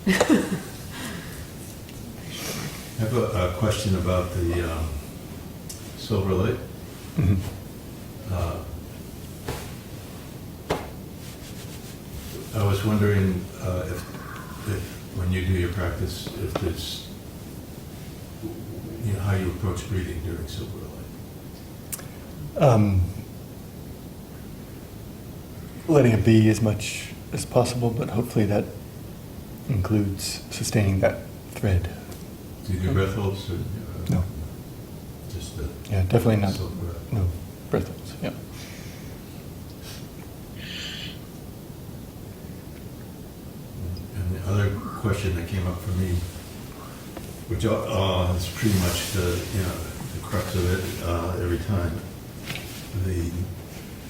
I have a question about the silver light. Mm-hmm. I was wondering if when you do your practice, if there's, how you approach breathing during silver light. Letting it be as much as possible, but hopefully that includes sustaining that thread. Do you do breath holds? Or, No. Just the Yeah, definitely not. silver breath. No, breath holds, yeah. And the other question that came up for me, which is pretty much the crux of it every time. The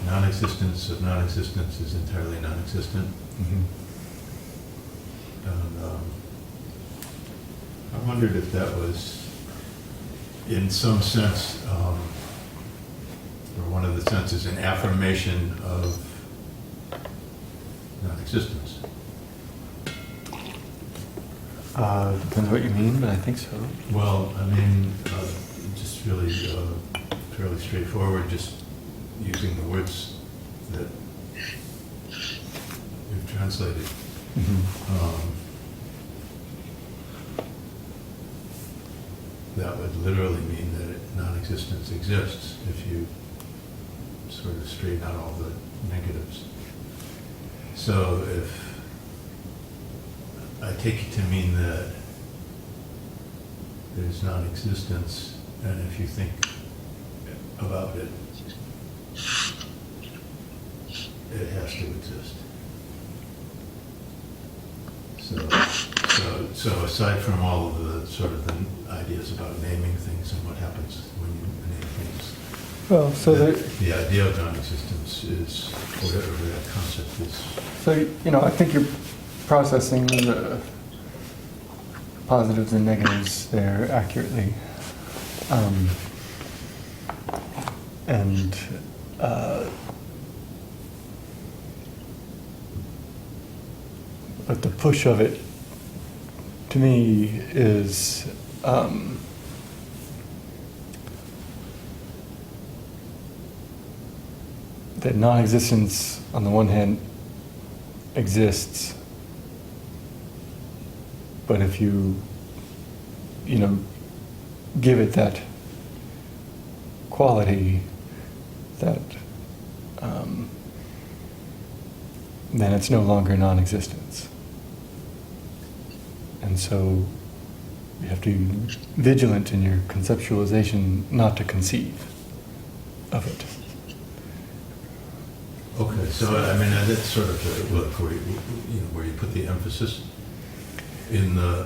non-existence of non-existence is entirely non-existent. Mm-hmm. And I wondered if that was, in some sense, or one of the senses, an affirmation of non-existence. Depends what you mean, but I think so. Well, I mean, just really fairly straightforward, just using the words that you've translated. Mm-hmm. That would literally mean that non-existence exists if you sort of straighten out all the negatives. So if I take it to mean that there's non-existence, and if you think about it, it has to exist. So aside from all of the sort of the ideas about naming things and what happens when you name things, Well, so the idea of non-existence is whatever that concept is. So, I think you're processing the positives and negatives there accurately. But the push of it, to me, is that non-existence, on the one hand, exists, but if you give it that quality, that then it's no longer non-existence. And so you have to be vigilant in your conceptualization not to conceive of it. Okay, so I mean that's sort of where you put the emphasis in the.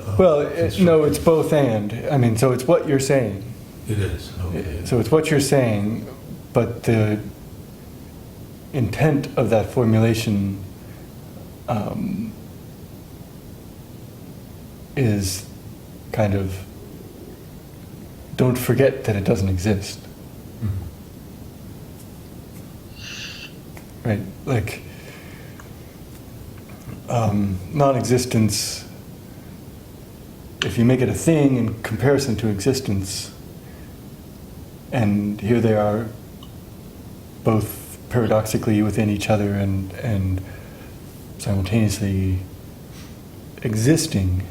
No, it's both and. I mean, so it's what you're saying. It is. Okay. So it's what you're saying, but the intent of that formulation is kind of, don't forget that it doesn't exist. Mm-hmm. Right? Like, non-existence, if you make it a thing in comparison to existence, and here they are both paradoxically within each other and simultaneously existing,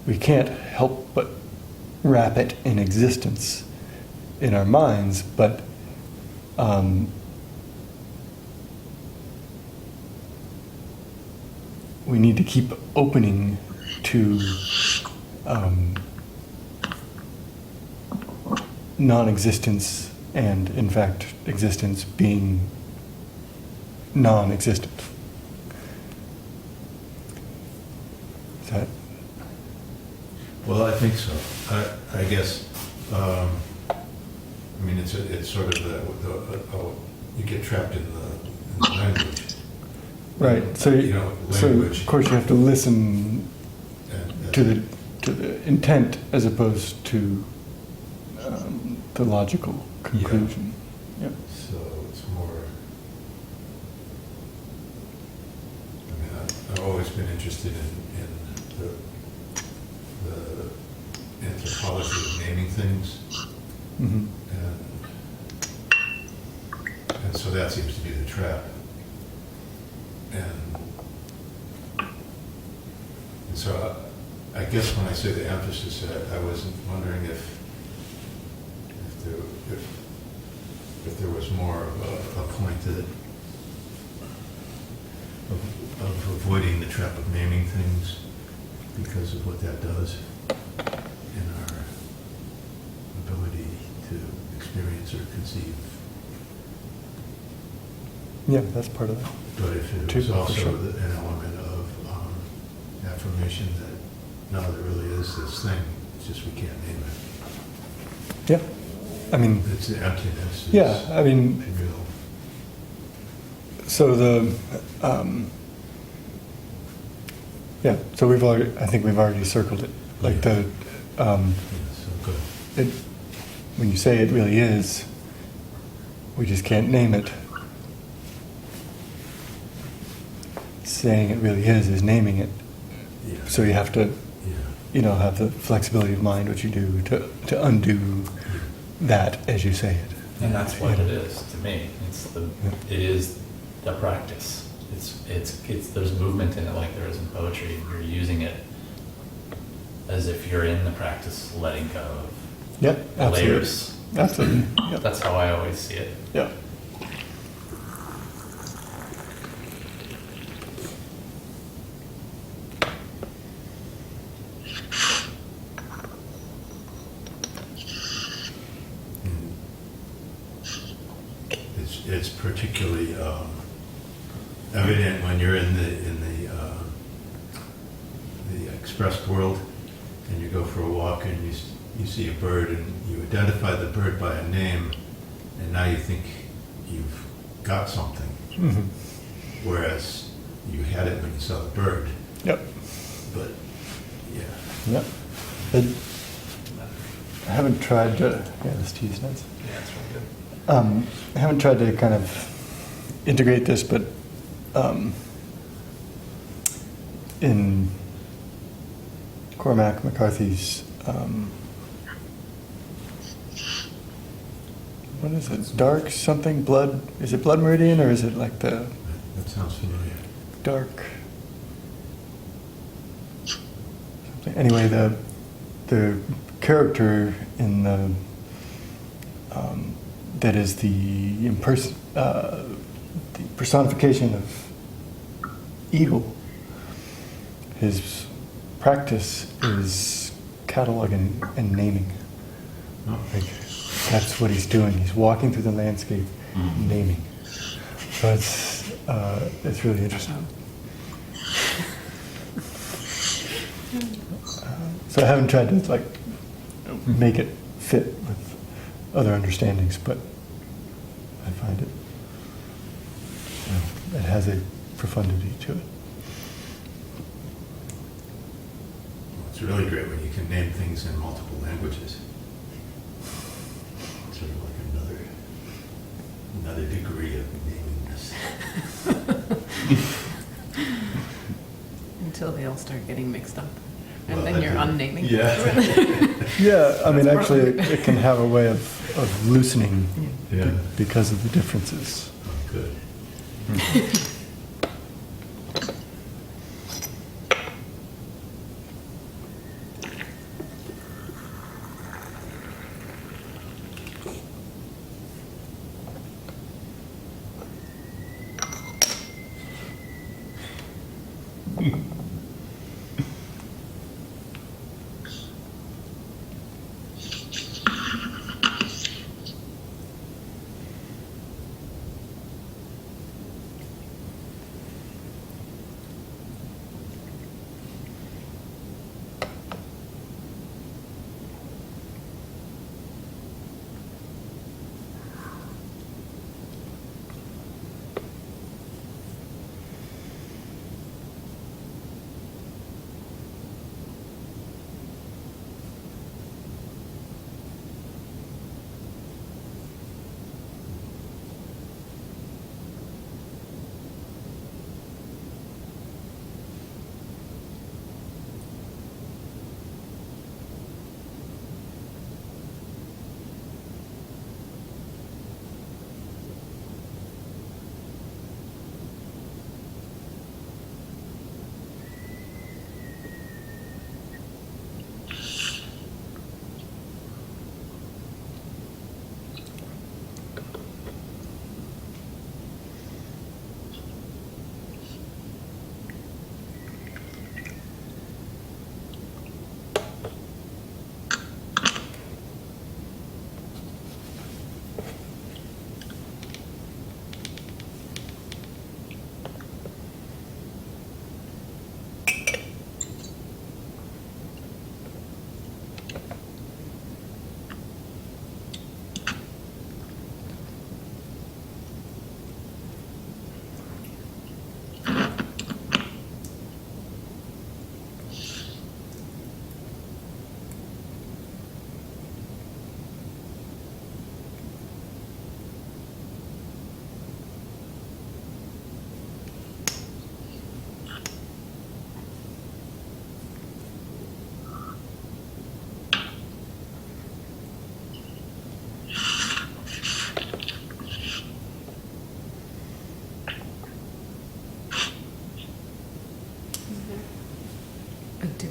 we can't help but wrap it in existence in our minds, but we need to keep opening to non-existence and, in fact, existence being non-existent. Is that? Well, I think so. I guess. I mean, it's sort of you get trapped in the language. Right. So, language. Of course, you have to listen and to the intent as opposed to the logical conclusion. Yeah. So it's more. I mean, I've always been interested in the anthropology of naming things, Mhm. and so that seems to be the trap. And so I guess when I say the emphasis, I was wondering if there was more of a point that of avoiding the trap of naming things because of what that does in our ability to experience or conceive. Yeah, that's part of it. But if it Too, was for also sure. an element of affirmation that no, there really is this thing, it's just we can't name it. Yeah, I mean, It's the emptiness. It's yeah, I mean, real. so yeah, so I think we've already circled it. Like Yeah. the, So good. it, when you say it really is, we just can't name it. Saying it really is naming it. Yeah. So you have to, Yeah. have the flexibility of mind, which you do, to undo that as you say it. And that's what Yeah. it is to me. It is the practice. There's movement in it like there is in poetry. You're using it as if you're in the practice, letting go of Yeah, the absolutely. layers. Absolutely. Yeah. That's how I always see it. Yeah. It's particularly evident when you're in the expressed world and you go for a walk and you see a bird and you identify the bird by a name and now you think you've got something, Mhm. whereas you had it when you saw the bird. Yep. But yeah, Yep. I haven't tried to. Yeah, this tea is nice. Yeah, it's really good. I haven't tried to kind of integrate this, but in Cormac McCarthy's, what is it? Dark something? Blood? Is it Blood Meridian or is it like the that sounds familiar. dark? Something. Anyway, the character in the that is the personification of evil. His practice is cataloging and naming. Oh. Like, that's what he's doing. He's walking through the landscape, naming. So it's really interesting. So I haven't tried to make it fit with other understandings, but I find it has a profundity to it. It's really great when you can name things in multiple languages. It's sort of like another degree of namingness. Until they all start getting mixed up. And Well, then you're I do. unnaming. Yeah. Yeah, I mean, That's actually, part of it can have a way of loosening Yeah. because of the differences. Oh, good.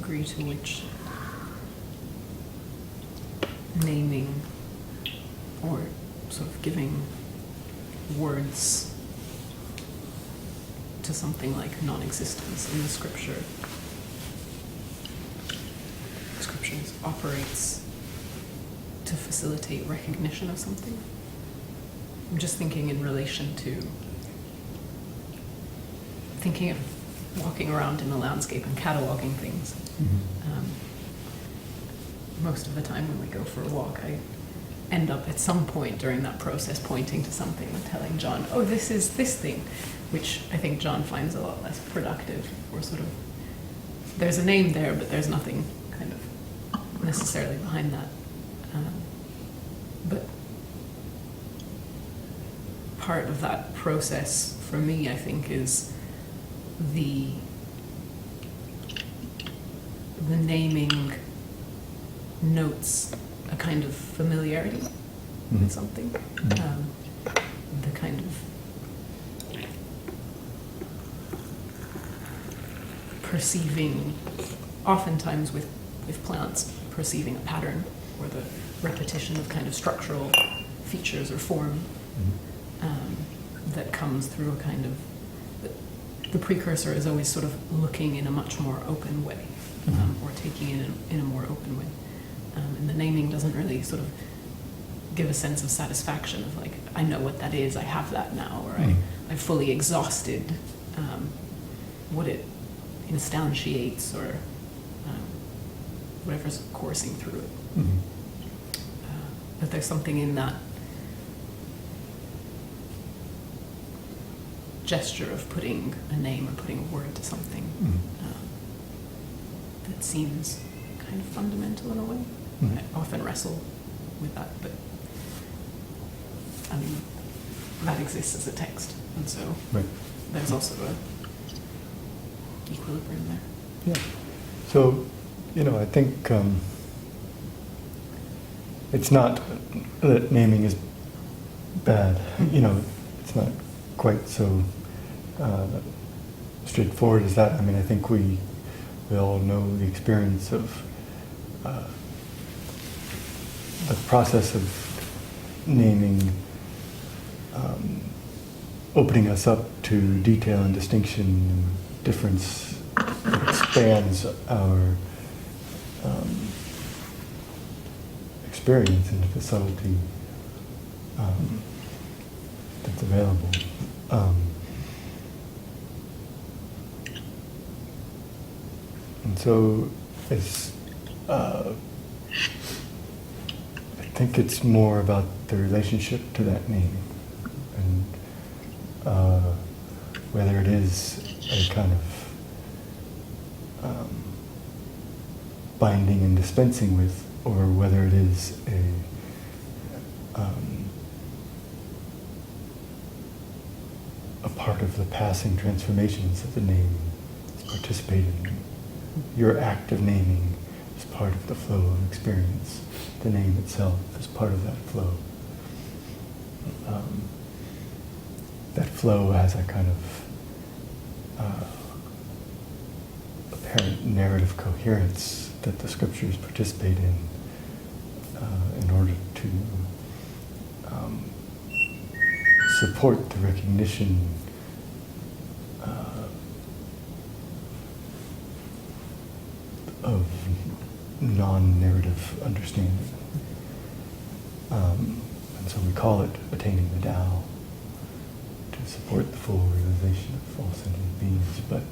degree to which naming or sort of giving words to something like non-existence in the scriptures operates to facilitate recognition of something. I'm just thinking in relation to thinking of walking around in the landscape and cataloging things. Most of the time when we go for a walk, I end up at some point during that process pointing to something and telling John, oh, this is this thing, which I think John finds a lot less productive, or sort of, there's a name there, but there's nothing kind of necessarily behind that. But part of that process for me, I think, is the naming notes a kind of familiarity with something. The kind of perceiving, oftentimes with plants, perceiving a pattern or the repetition of kind of structural features or form that comes through a kind of, the precursor is always sort of looking in a much more open way, or taking it in a more open way. And the naming doesn't really sort of give a sense of satisfaction of like, I know what that is, I have that now, or I've fully exhausted what it instantiates, or whatever's coursing through it. But there's something in that gesture of putting a name or putting a word to something that seems kind of fundamental in a way. I often wrestle with that, but I mean, that exists as a text, and so there's also a equilibrium there. Yeah. So, I think it's not that naming is bad. It's not quite so straightforward as that. I mean, I think we all know the experience of the process of naming, opening us up to detail and distinction and difference that expands our experience into the subtlety that's available. And so it's, I think it's more about the relationship to that name, and whether it is a kind of binding and dispensing with, or whether it is a part of the passing transformations that the name is participating in. Your act of naming is part of the flow of experience. The name itself is part of that flow. That flow has a kind of apparent narrative coherence that the scriptures participate in order to support the recognition of non-narrative understanding. And so we call it attaining the Tao, to support the full realization of all sentient beings, but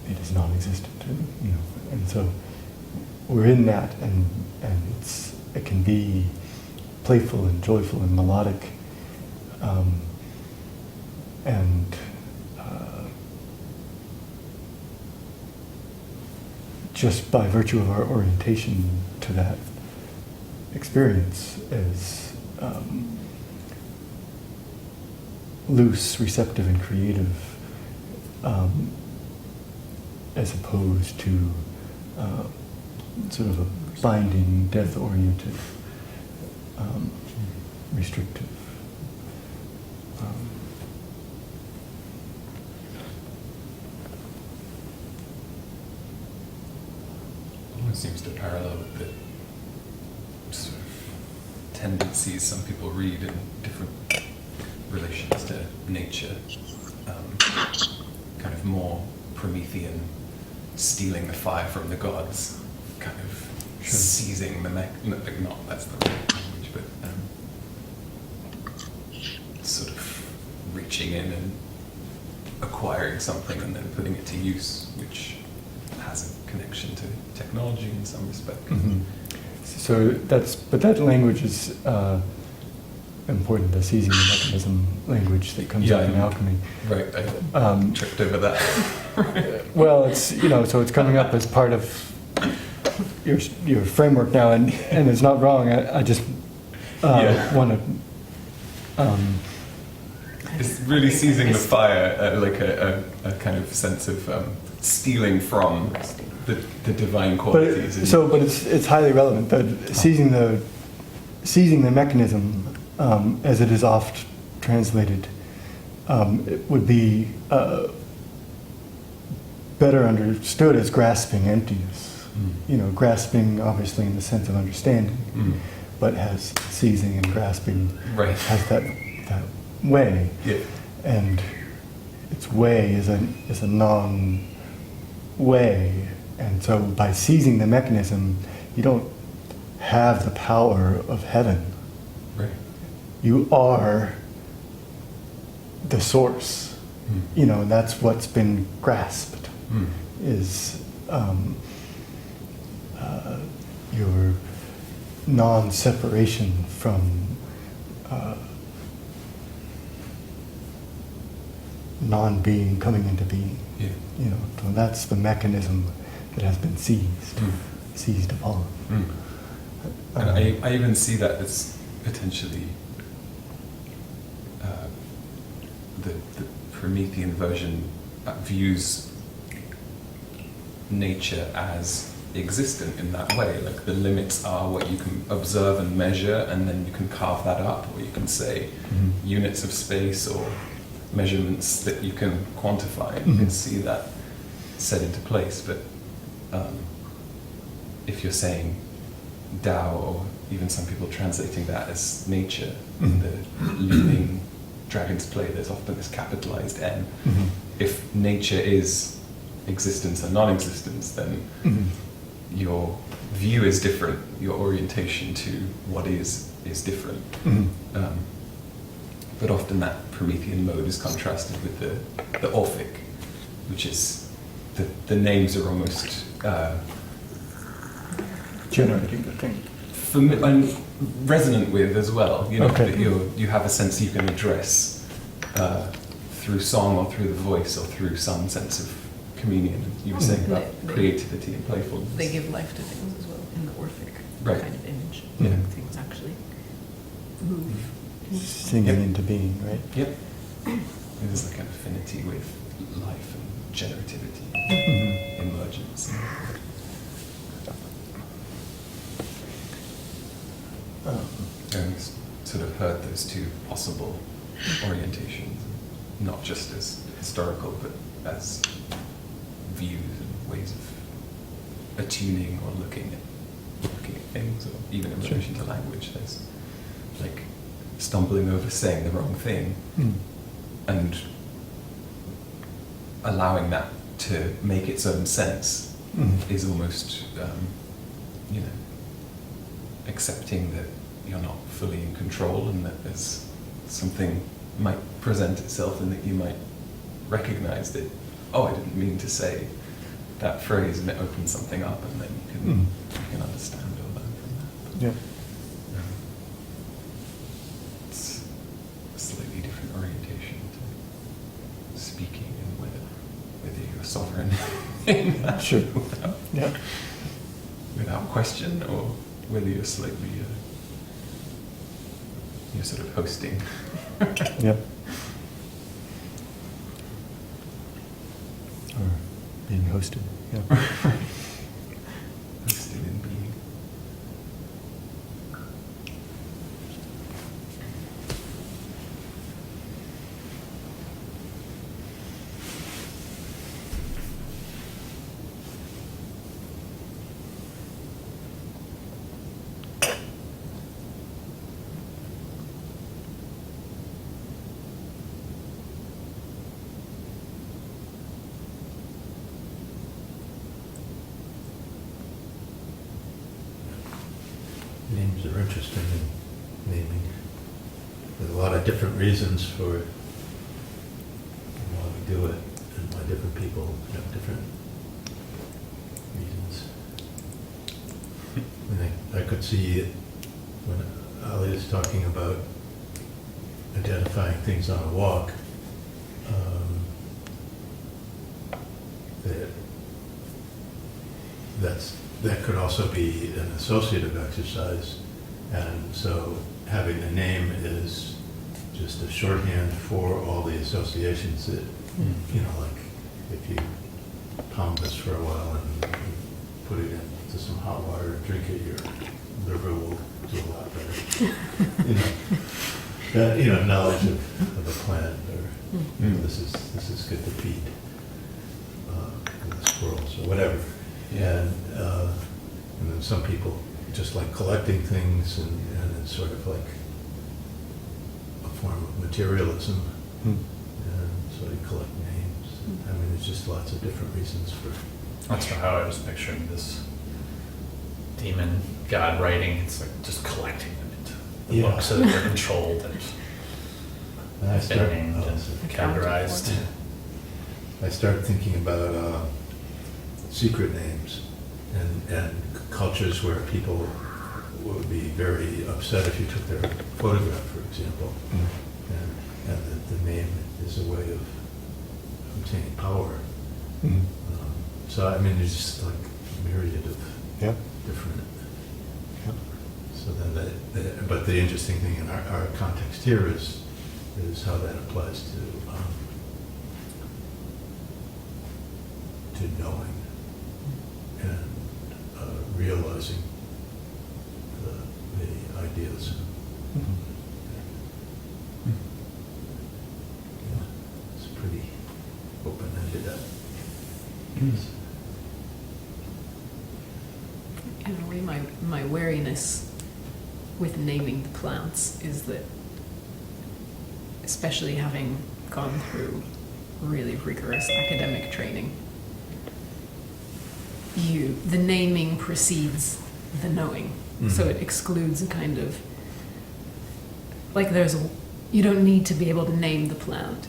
it is non-existent, and so we're in that, and it can be playful and joyful and melodic, and just by virtue of our orientation to that experience as loose, receptive, and creative, as opposed to sort of a binding, death-oriented, restrictive. almost a parallel with the sort of tendencies some people read in different relations to nature, kind of more Promethean, stealing the fire from the gods, kind of seizing the not that's the right language, but sort of reaching in and acquiring something and then putting it to use, which has a connection to technology in some respect. Mhm. So that language is important, the seizing the mechanism language that comes up in alchemy. Right, I tripped over that. Well, it's, so it's coming up as part of your framework now, and it's not wrong. I just want to. It's really seizing the fire, like a kind of sense of stealing from the divine qualities. But it's highly relevant. Seizing the mechanism, as it is oft translated, it would be better understood as grasping emptiness. Grasping obviously in the sense of understanding, but has seizing and grasping has that way, and its way is a non-way, and so by seizing the mechanism, you don't have the power of heaven. Right. You are the source. And that's what's been grasped is your non-separation from non-being coming into being. So that's the mechanism that has been seized upon. And I even see that as potentially the Promethean version views nature as existent in that way. Like the limits are what you can observe and measure, and then you can carve that up, or you can say units of space or measurements that you can quantify, and you can see that set into place. But if you're saying Dao, or even some people translating that as nature, the leading Dragon's Play, there's often this capitalized N. If nature is existence and non-existence, then your view is different, your orientation to what is different. But often that Promethean mode is contrasted with the Orphic, which is the names are almost generating the thing. And resonant with as well. Okay. That you have a sense you can address through song or through the voice or through some sense of communion. You were saying about creativity and playfulness. They give life to things as well in the Orphic kind of image. Yeah. Things actually move. Singing into being, right? Yep. There's like an affinity with life and generativity, emergence. And we sort of heard those two possible orientations, not just as historical, but as views and ways of attuning or looking at things, or even in relation to language. There's like stumbling over saying the wrong thing and allowing that to make its own sense is almost, accepting that you're not fully in control, and that there's something might present itself, and that you might recognize that, I didn't mean to say that phrase, and it opens something up, and then you can understand or learn from that. Yeah. It's a slightly different orientation to speaking, and whether you're sovereign in that without question, or whether you're slightly you're sort of hosting. Yep. Or being hosted. Yeah. Hosted in being. interesting in naming. There's a lot of different reasons for why we do it, and why different people have different reasons. And I could see it when Ali was talking about identifying things on a walk. That could also be an associative exercise, and so having a name is just a shorthand for all the associations that, you know, like if you pound this for a while and put it into some hot water and drink it, your liver will do a lot better. You know, knowledge of a plant, or you know, this is good to feed the squirrels or whatever. And then some people just like collecting things, and it's sort of like a form of materialism. And so you collect names. I mean, there's just lots of different reasons for. That's how I was picturing this demon god writing. It's like just collecting them into the book so that they're controlled and named and categorized. I started thinking about secret names and cultures where people would be very upset if you took their photograph, for example. And the name is a way of obtaining power. So, I mean, there's just like a myriad of different. So then, but the interesting thing in our context here is how that applies to knowing and realizing the ideas. Yeah, it's pretty open-ended. In a way, my wariness with naming the plants is that, especially having gone through really rigorous academic training, the naming precedes the knowing. So it excludes a kind of, like you don't need to be able to name the plant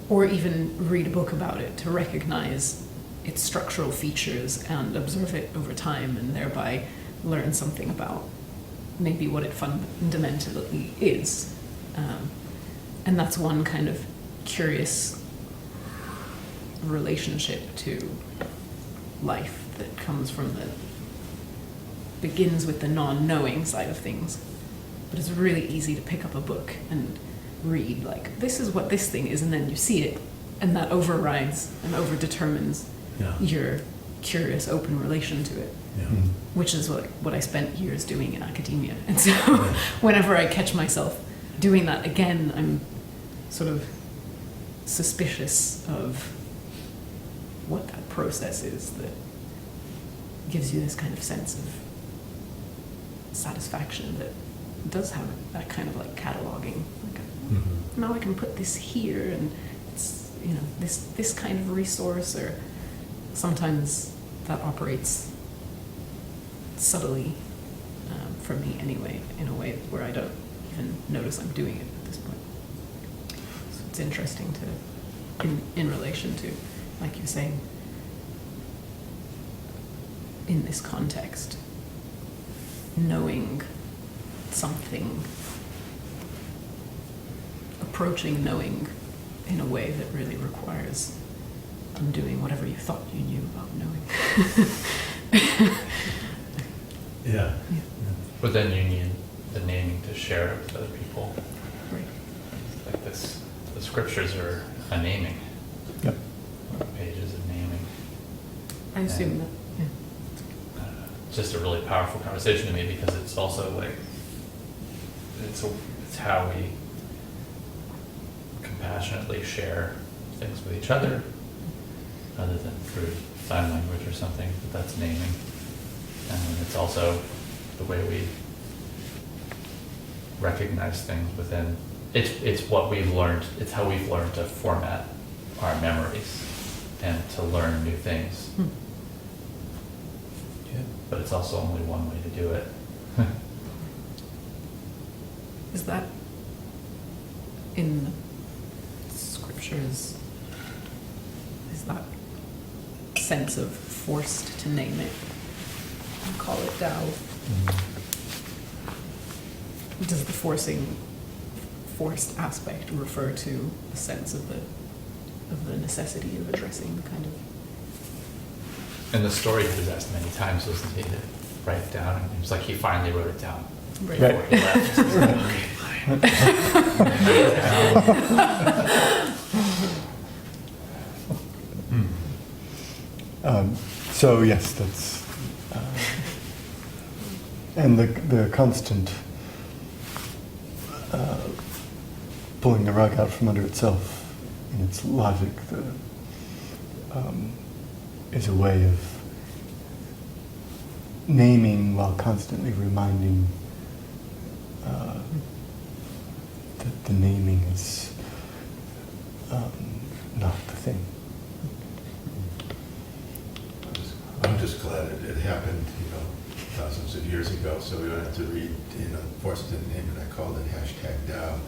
or even read a book about it to recognize its structural features and observe it over time, and thereby learn something about maybe what it fundamentally is. And that's one kind of curious relationship to life that comes from begins with the non-knowing side of things. But it's really easy to pick up a book and read, like, this is what this thing is, and then you see it, and that overrides and overdetermines your curious, open relation to it. Which is what I spent years doing in academia. And so whenever I catch myself doing that again, I'm sort of suspicious of what that process is that gives you this kind of sense of satisfaction that does have that kind of like cataloging. Like, now I can put this here, and it's, you know, this kind of resource, or sometimes that operates subtly, for me anyway, in a way where I don't even notice I'm doing it at this point. So it's interesting to, in relation to, like you're saying, in this context, knowing something, approaching knowing in a way that really requires undoing whatever you thought you knew about knowing. Yeah. But then you need the naming to share it with other people. Right. Like this, the scriptures are a naming. Yep. Pages of naming. I assume that. It's just a really powerful conversation to me, because it's also like it's how we compassionately share things with each other, other than through sign language or something. But that's naming, and it's also the way we recognize things within. It's what we've learned. It's how we've learned to format our memories and to learn new things. But it's also only one way to do it. Is that in the scriptures? Is that sense of forced to name it and call it Dao? Does the forced aspect refer to the sense of the necessity of addressing the kind of? And the story he was asked many times was he to write it down, and it was like he finally wrote it down Right. before he left. He's like, okay, fine. So yes, that's and the constant pulling the rug out from under itself in its logic is a way of naming while constantly reminding that the naming is not the thing. I'm just glad it happened, thousands of years ago, so we don't have to read, forced to name it. I called it #Dao.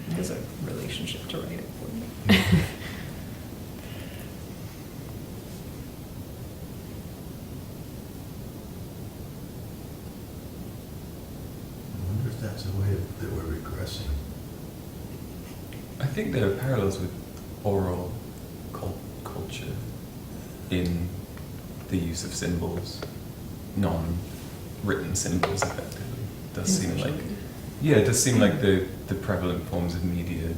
There's a relationship to write it for me. I wonder if that's a way that we're regressing. I think there are parallels with oral culture in the use of symbols, non-written symbols effectively. It does seem like, it does seem like the prevalent forms of media,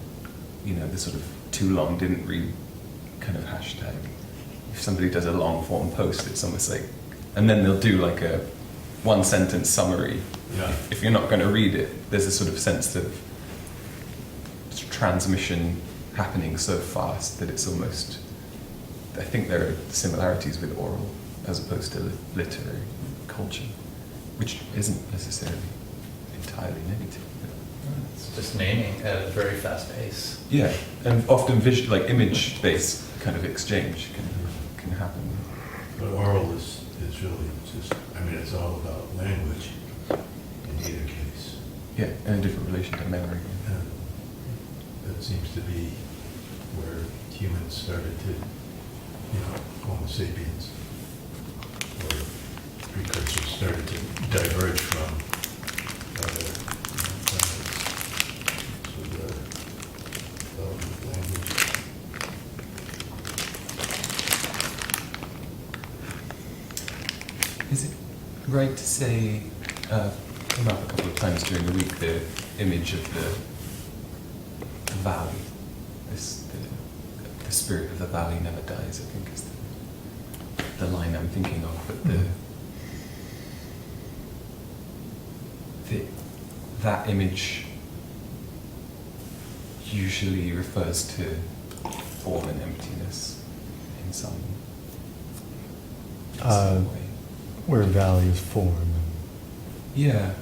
the sort of too long didn't read kind of hashtag. If somebody does a long form post, it's almost like, and then they'll do like a one sentence summary. Yeah. If you're not going to read it, there's a sort of sense of transmission happening so fast that it's almost, I think there are similarities with oral as opposed to literary culture, which isn't necessarily entirely negative. It's just naming at a very fast pace. Yeah, and often image-based kind of exchange can happen. But oral is really just, it's all about language in either case. Yeah, and a different relation to memory. And that seems to be where humans started to, Homo sapiens, or precursors started to diverge from other planets. So the development of language. Is it right to say, came up a couple of times during the week, the image of the valley, the spirit of the valley never dies, I think is the line I'm thinking of, but that image usually refers to form and emptiness in some way. Where valley is form. Yeah.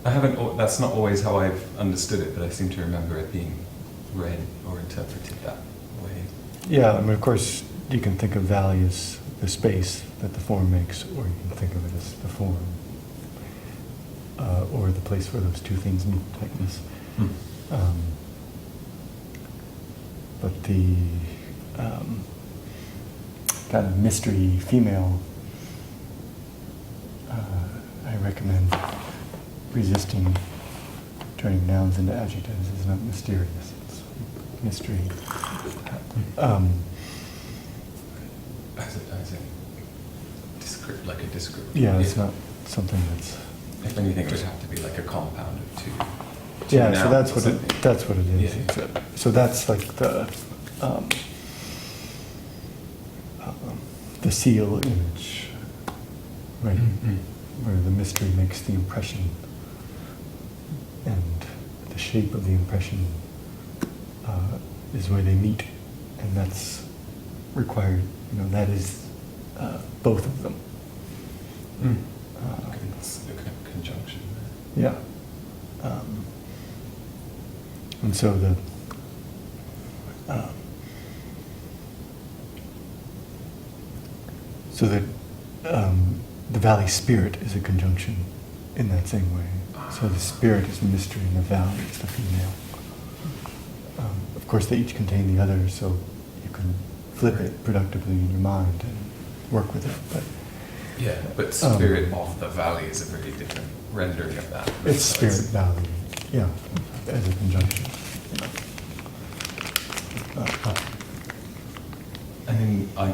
I haven't. That's not always how I've understood it, but I seem to remember it being read or interpreted that way. Yeah, of course, you can think of valley as the space that the form makes, or you can think of it as the form, or the place where those two things meet, like this. But the kind of mystery female, I recommend resisting turning nouns into adjectives. It's not mysterious, it's mystery. As a descriptive. Yeah, it's not something that's. If anything, it would have to be like a compound of two. Yeah, nouns so that's or what something. that's what it is. Yeah. So that's like the seal image, right? Where the mystery makes the impression, and the shape of the impression is where they meet, and that's required. That is both of them. Okay, it's a kind of conjunction. Yeah. And so the valley spirit is a conjunction in that same way. So the spirit is the mystery and the valley is the female. Of course, they each contain the other, so you can flip it productively in your mind and work with it. But Yeah, but spirit of the valley is a very different rendering of that. it's So spirit valley, yeah, as a conjunction. I mean, I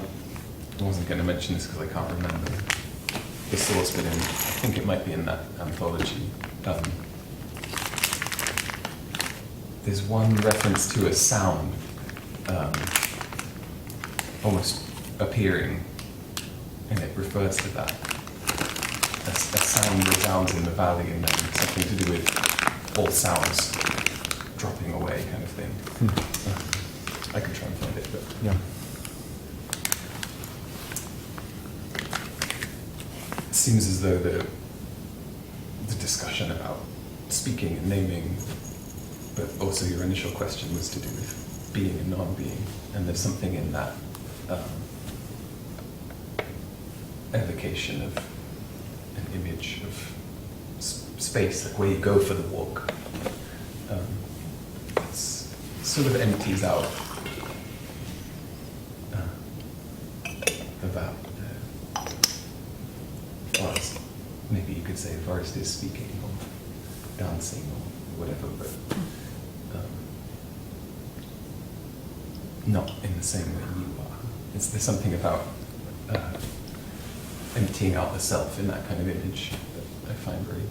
wasn't going to mention this because I can't remember the source, but I think it might be in that anthology. There's one reference to a sound almost appearing, and it refers to that. A sound resounds in the valley, and then something to do with all sounds dropping away, kind of thing. I could try and find it, but Yeah. it seems as though the discussion about speaking and naming, but also your initial question was to do with being and non-being, and there's something in that evocation of an image of space, like where you go for the walk. It's sort of empties out about forest. Maybe you could say the forest is speaking or dancing or whatever, but not in the same way you are. There's something about emptying out the self in that kind of image that I find very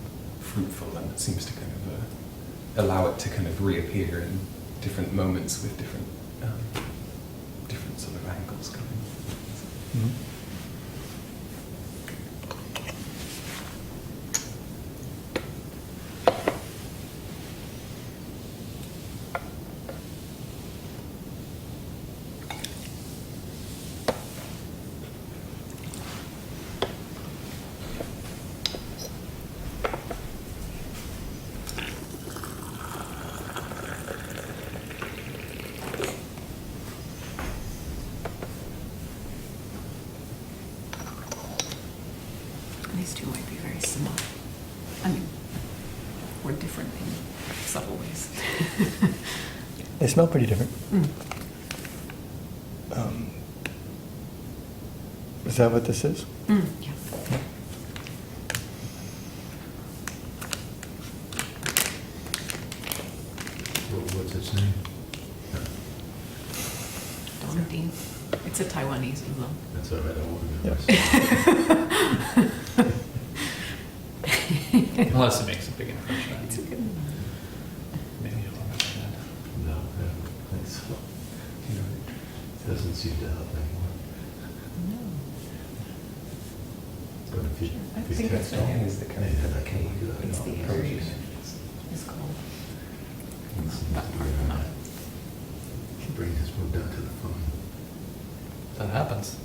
fruitful, and it seems to kind of allow it to kind of reappear in different moments with different sort of angles coming. Mhm. These two might be very similar. I mean, or different in subtle ways. They smell pretty different. Mm. Is that what this is? Yeah. What's its name? Dong. It's a Taiwanese as well. That's all right, I won't Yeah. Unless it makes a big impression on It's a you. good one. Maybe you'll remember that. No, I don't think so. It doesn't seem to help anymore. No. But if you, I if you think text it's all, is the kind of- then I can look it It's up. the area Approaches. it's called. Let's see if we're gonna bring this one down to the phone. That happens.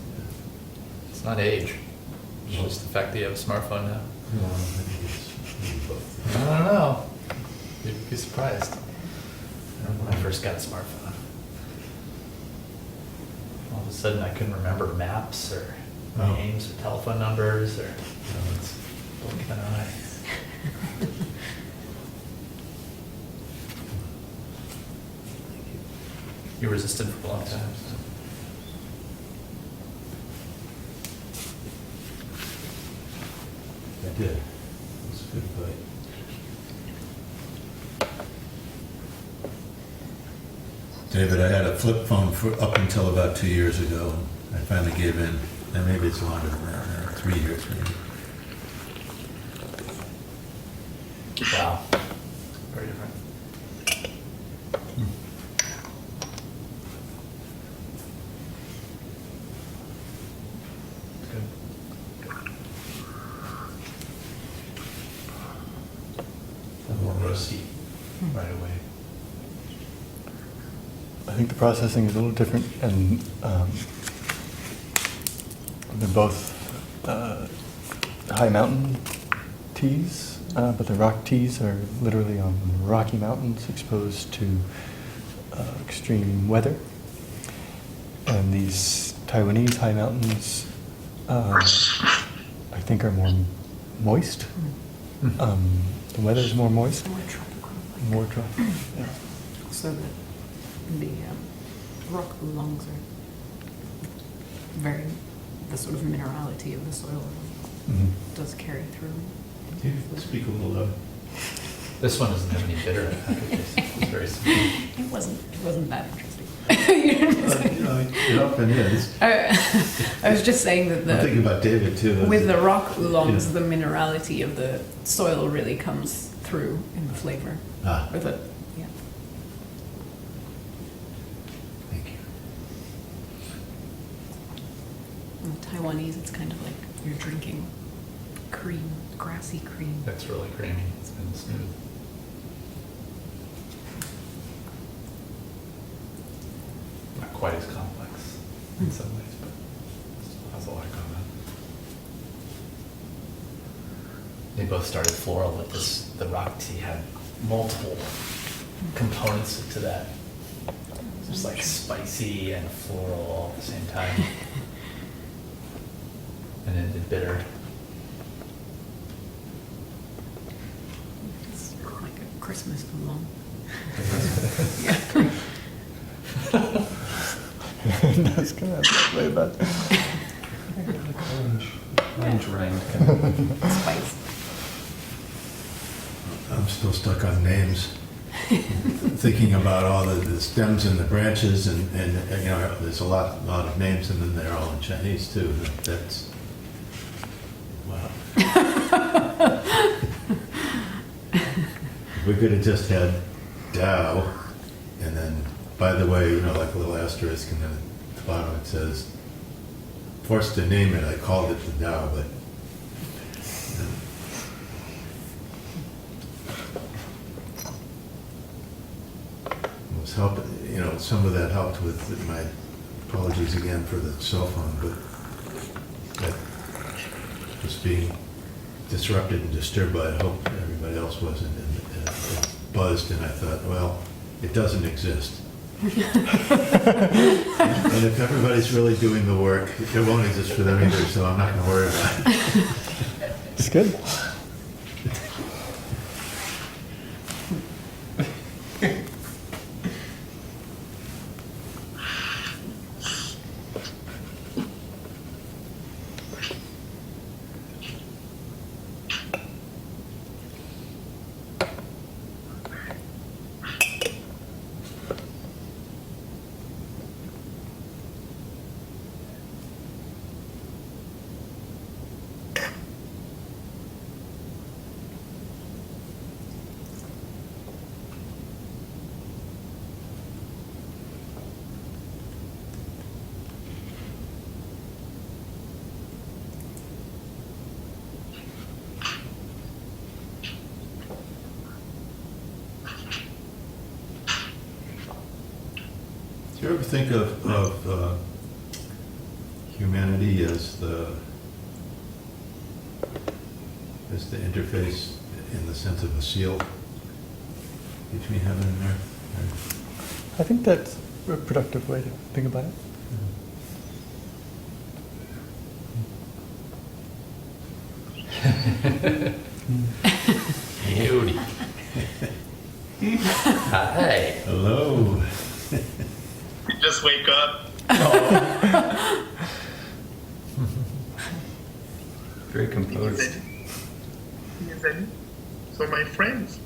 It's not age. It's just the fact that you have a smartphone now. No, I think it's maybe both. I don't know. You'd be surprised. When I first got a smartphone, all of a sudden I couldn't remember maps or Oh. names or telephone numbers or, it's blink of an eye. You resisted for a long time. So. I did. It was a good fight. David, I had a flip phone for up until about 2 years ago. I finally gave in, and maybe it's longer than that now, 3 years maybe. Wow. Very different. Good. More roasty right away. I think the processing is a little different, and they're both high mountain teas, but the rock teas are literally on rocky mountains exposed to extreme weather. And these Taiwanese high mountains, I think are more moist. The weather's more moist, More tropical. more tropical. Yeah. So the rock oolongs are very, the sort of minerality of the soil Mhm. does carry through. Can you speak a little louder? This one doesn't have any bitter aftertaste. It's very smooth. It wasn't that interesting. It often is. I was just saying that I'm thinking about David too. with the rock oolongs, Yeah. the minerality of the soil really comes through in the flavor. Ah. Or the, yeah. Thank you. In Taiwanese, it's kind of like you're drinking cream, grassy cream. It's really creamy. It's been smooth. Not quite as complex in some ways, but still has a lot going on. They both started floral with this. The rock tea had multiple components to that. Just like spicy and floral all at the same time. And then the bitter. It's like a Christmas oolong. That's gonna have way bad. Orange rind kind of. Spice. I'm still stuck on names. Thinking about all the stems and the branches and you know, there's a lot of names and then they're all in Chinese too. That's, wow. We could have just had Dao and then, by the way, you know, like a little asterisk and then at the bottom it says, forced to name it, I called it the Dao, but it was helping, you know, some of that helped with my apologies again for the cell phone, but that was being disrupted and disturbed by it. I hope everybody else wasn't. And it buzzed, and I thought, well, it doesn't exist. And if everybody's really doing the work, it won't exist for them either, so I'm not going to worry about it. It's good. Do you ever think of humanity as the interface in the sense of a seal between heaven and earth? I think that's a productive way to think about it. Beauty. Hi. Hello. You just wake up. Very composed. Even for my friends.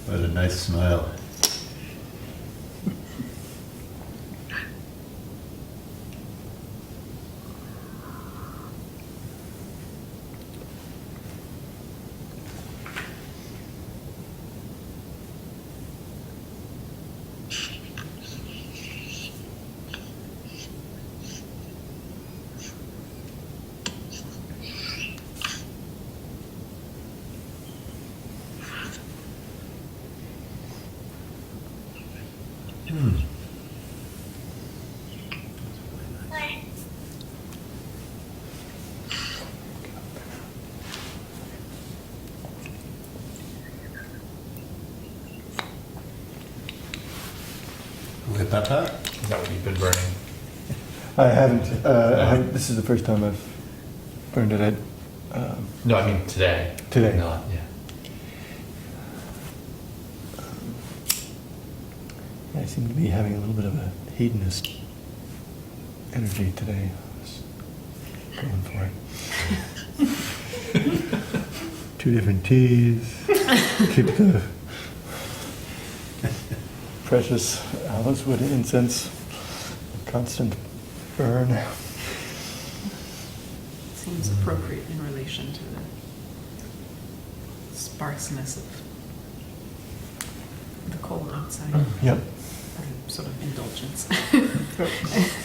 What a nice smile. with Papa? Is that what you've been burning? I haven't. This is the first time I've burned it. No, I mean today. Today. Not, yeah. I seem to be having a little bit of a hedonist energy today. I was going for it. 2 different teas. Keep the precious alicewood incense constant burn. Seems appropriate in relation to the sparseness of the cold outside. Yep. A sort of indulgence.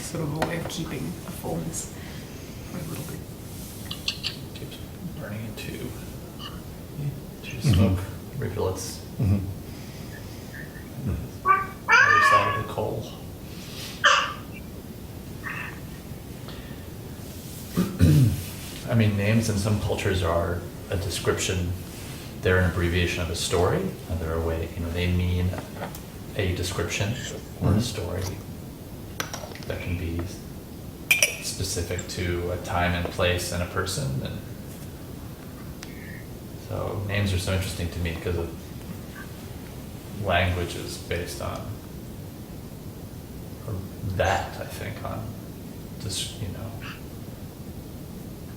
Sort of a way of keeping a fullness for a little bit. Keeps burning into smoke. Rivulets. Mm-hmm. Other side of the coal. I mean, names in some cultures are a description. They're an abbreviation of a story. And they're a way, they mean a description or a story that can be specific to a time and place and a person. And so names are so interesting to me because language is based on that, I think, on just,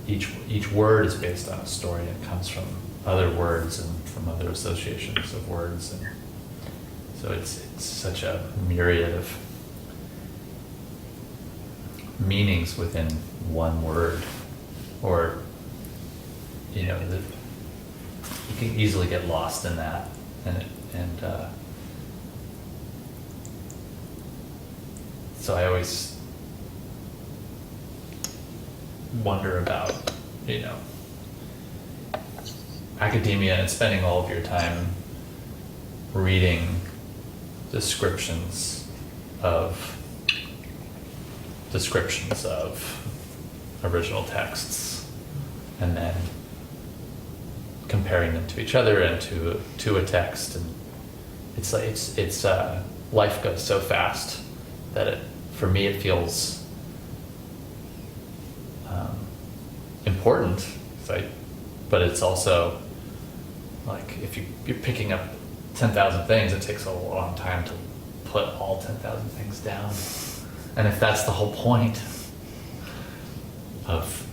each word is based on a story and comes from other words and from other associations of words, and so it's such a myriad of meanings within one word, or you can easily get lost in that, and so I always wonder about, academia and spending all of your time reading descriptions of original texts and then comparing them to each other and to a text, and it's like it's life goes so fast that for me it feels important, but it's also like if you're picking up 10,000 things, it takes a long time to put all 10,000 things down, and if that's the whole point of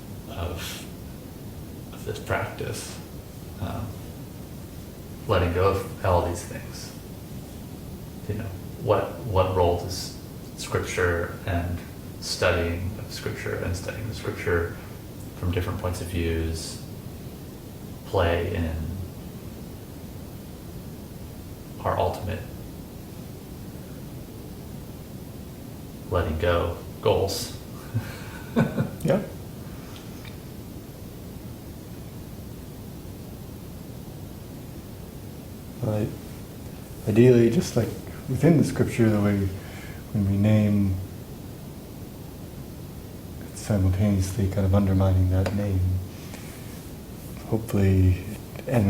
this practice, letting go of all these things, what role does scripture and studying the scripture from different points of views play in our ultimate letting go goals? Yep. Ideally, just like within the scripture, the way when we name, it's simultaneously kind of undermining that name. Hopefully, and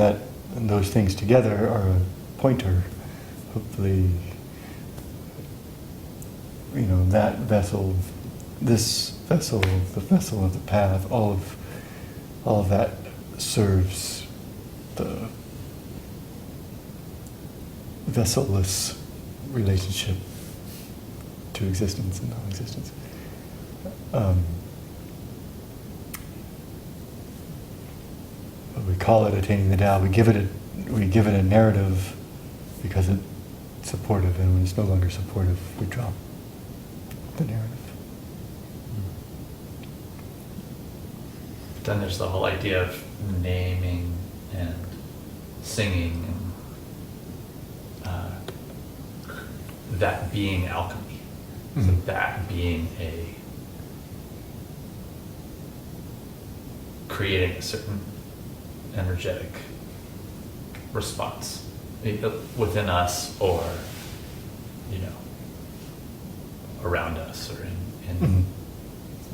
those things together are a pointer. Hopefully, that vessel, this vessel, the vessel of the path, all of that serves the vesselless relationship to existence and non-existence. We call it attaining the Tao. We give it a narrative because it's supportive, and when it's no longer supportive, we drop the narrative. Then there's the whole idea of naming and singing and that being alchemy. Mm-hmm. So that being creating a certain energetic response within us, or around us, or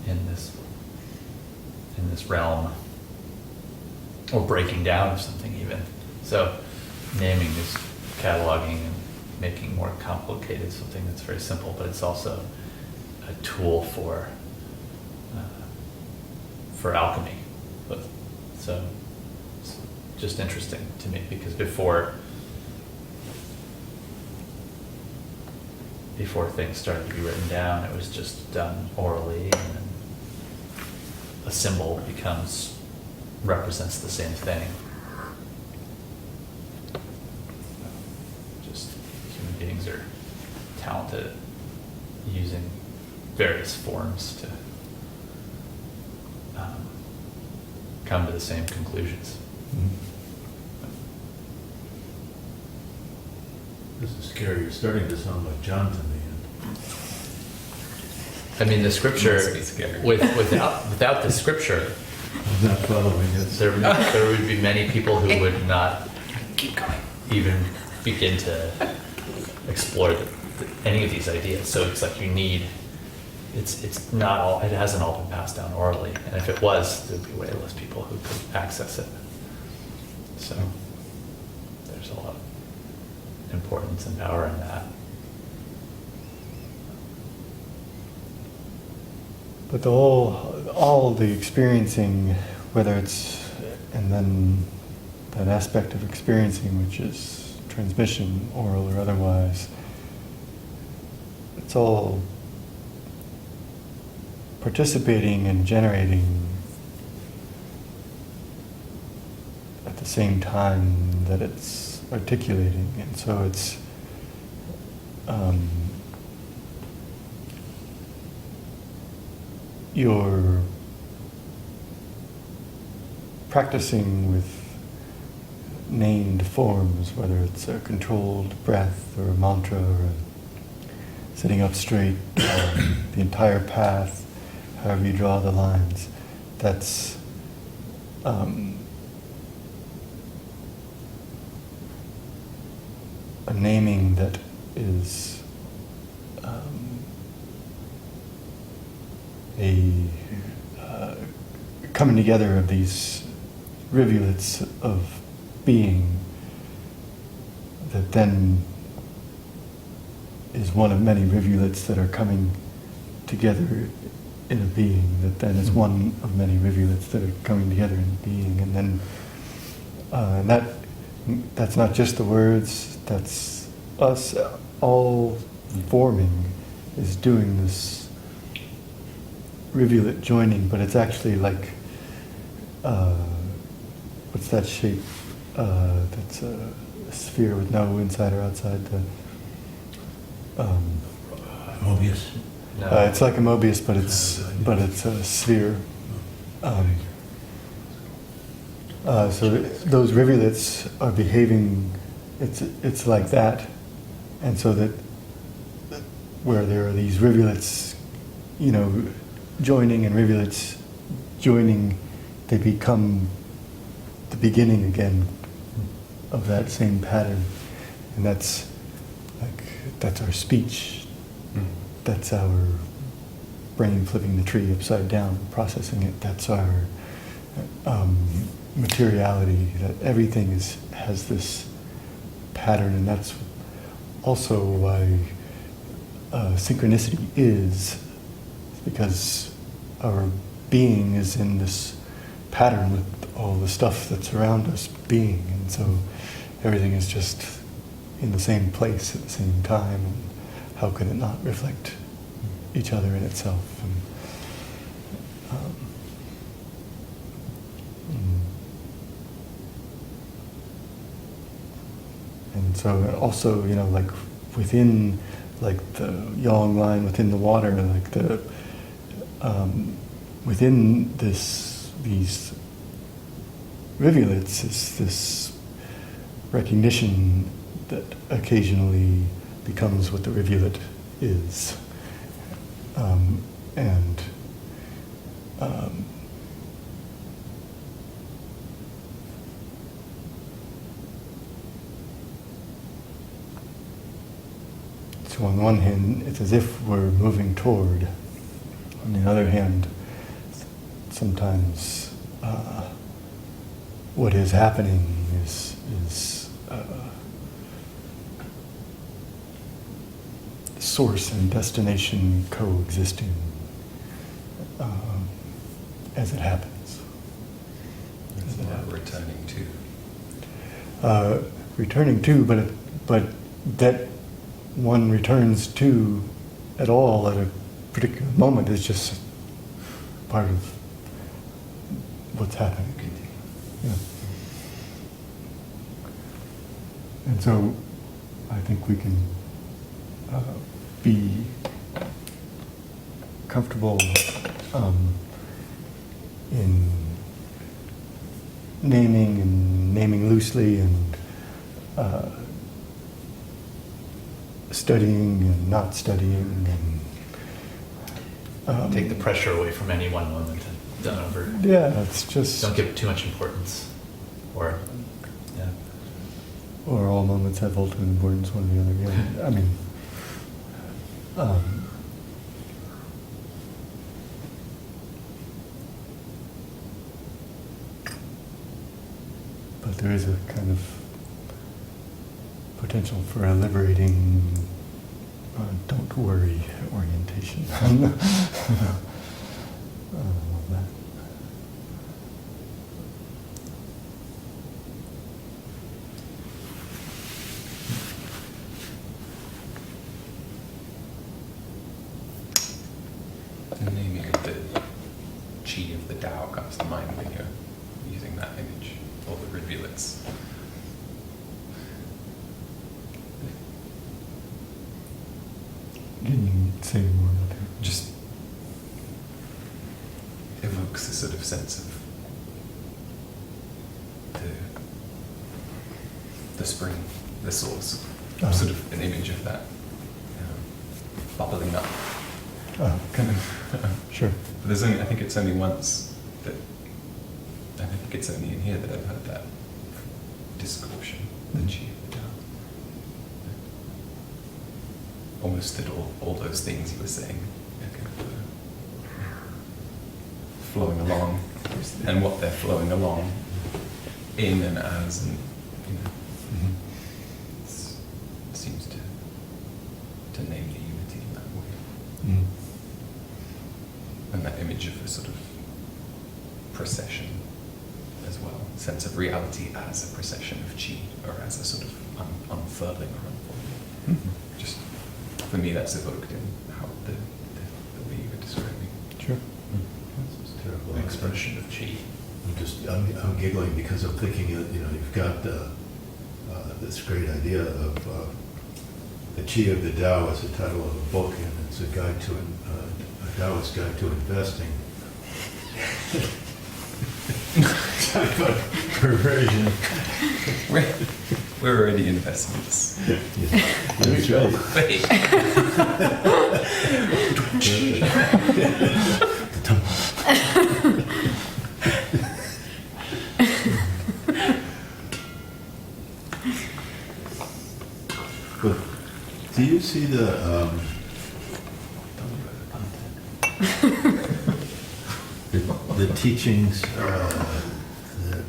in this realm, or breaking down of something even. So naming is cataloging and making more complicated something that's very simple, but it's also a tool for alchemy. So it's just interesting to me, because before things started to be written down, it was just done orally, and then a symbol represents the same thing. Just human beings are talented at using various forms to come to the same conclusions. This is scary. You're starting to sound like John to me. I mean, the scripture, Must be scary. without the scripture, I'm not following it. there would be many people who would not even begin to explore any of these ideas. So it's like it's not all, it hasn't all been passed down orally. And if it was, there'd be way less people who could access it. So there's a lot of importance and power in that. But all the experiencing, whether it's, and then that aspect of experiencing, which is transmission, oral or otherwise, it's all participating and generating at the same time that it's articulating. And so it's you're practicing with named forms, whether it's a controlled breath or a mantra or sitting up straight, the entire path, however you draw the lines. That's a naming that is a coming together of these rivulets of being that then is one of many rivulets that are coming together in a being that then is one of many rivulets that are coming together in a being. And then that's not just the words, that's us all forming is doing this rivulet joining, but it's actually like what's that shape? That's a sphere with no inside or outside. Mobius. No. It's like a Mobius, but it's a sphere. So those rivulets are behaving. It's like that, and so that where there are these rivulets, joining and rivulets joining, they become the beginning again of that same pattern, and that's our speech. That's our brain flipping the tree upside down, processing it. That's our materiality. That everything has this pattern, and that's also why synchronicity is, because our being is in this pattern with all the stuff that's around us being, and so everything is just in the same place at the same time, and how could it not reflect each other in itself? And so also, like within, like the yang line within the water, like the within these rivulets is this recognition that occasionally becomes what the rivulet is. So on the one hand, it's as if we're moving toward. On the other hand, sometimes what is happening is source and destination coexisting as it happens. It's not returning to. Returning to, but that one returns to at all at a particular moment is just part of what's happening. Yeah. And so I think we can be comfortable in naming loosely and studying and not studying and Take the pressure away from any one moment and done over. yeah, it's just Don't give it too much importance. Or, yeah. or all moments have ultimate importance, one or the other. Yeah. I mean, but there is a kind of potential for a liberating, don't worry orientation. That. The naming of the chi of the Dao comes to mind when you're using that image, or the rivulets. Can you say more about that? Just evokes a sort of sense of the spring, the source, sort of an image of that bubbling up. Kind of. Sure. But there's only, I think it's only once that, I think it's only in here that I've heard that distortion, the chi of the Tao. Almost that all those things you were saying are kind of flowing along, and what they're flowing along in and as, and it seems to name the unity in that way. Mm. And that image of a sort of procession as well, sense of reality as a procession of chi, or as a sort of unfurling or unfolding. Mhm. Just for me, that's evoked in how the way you were describing. Sure. It's a terrible Expression of chi. I'm giggling because I'm thinking, you've got this great idea of the Chi of the Tao as the title of a book, and it's a guide to a Taoist guide to investing. Perversion. We're already investments. That's right. Wait. But do you see the the teachings that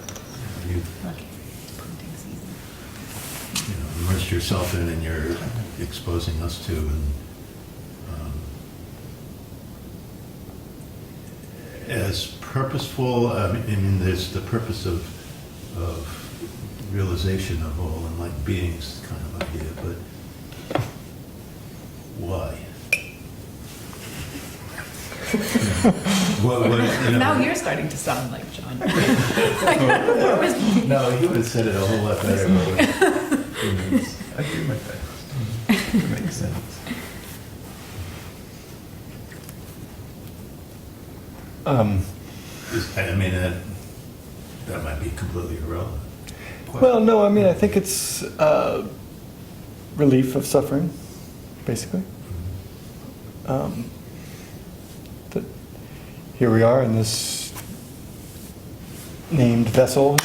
you've immersed yourself in and you're exposing us to, and as purposeful? I mean, there's the purpose of realization of all enlightened beings kind of idea, but why? Now you're starting to sound like John. No, he would have said it a whole lot better. I do my best. It makes sense. I mean, that might be completely irrelevant. Well, no, I mean, I think it's relief of suffering, basically. That here we are in this named vessel,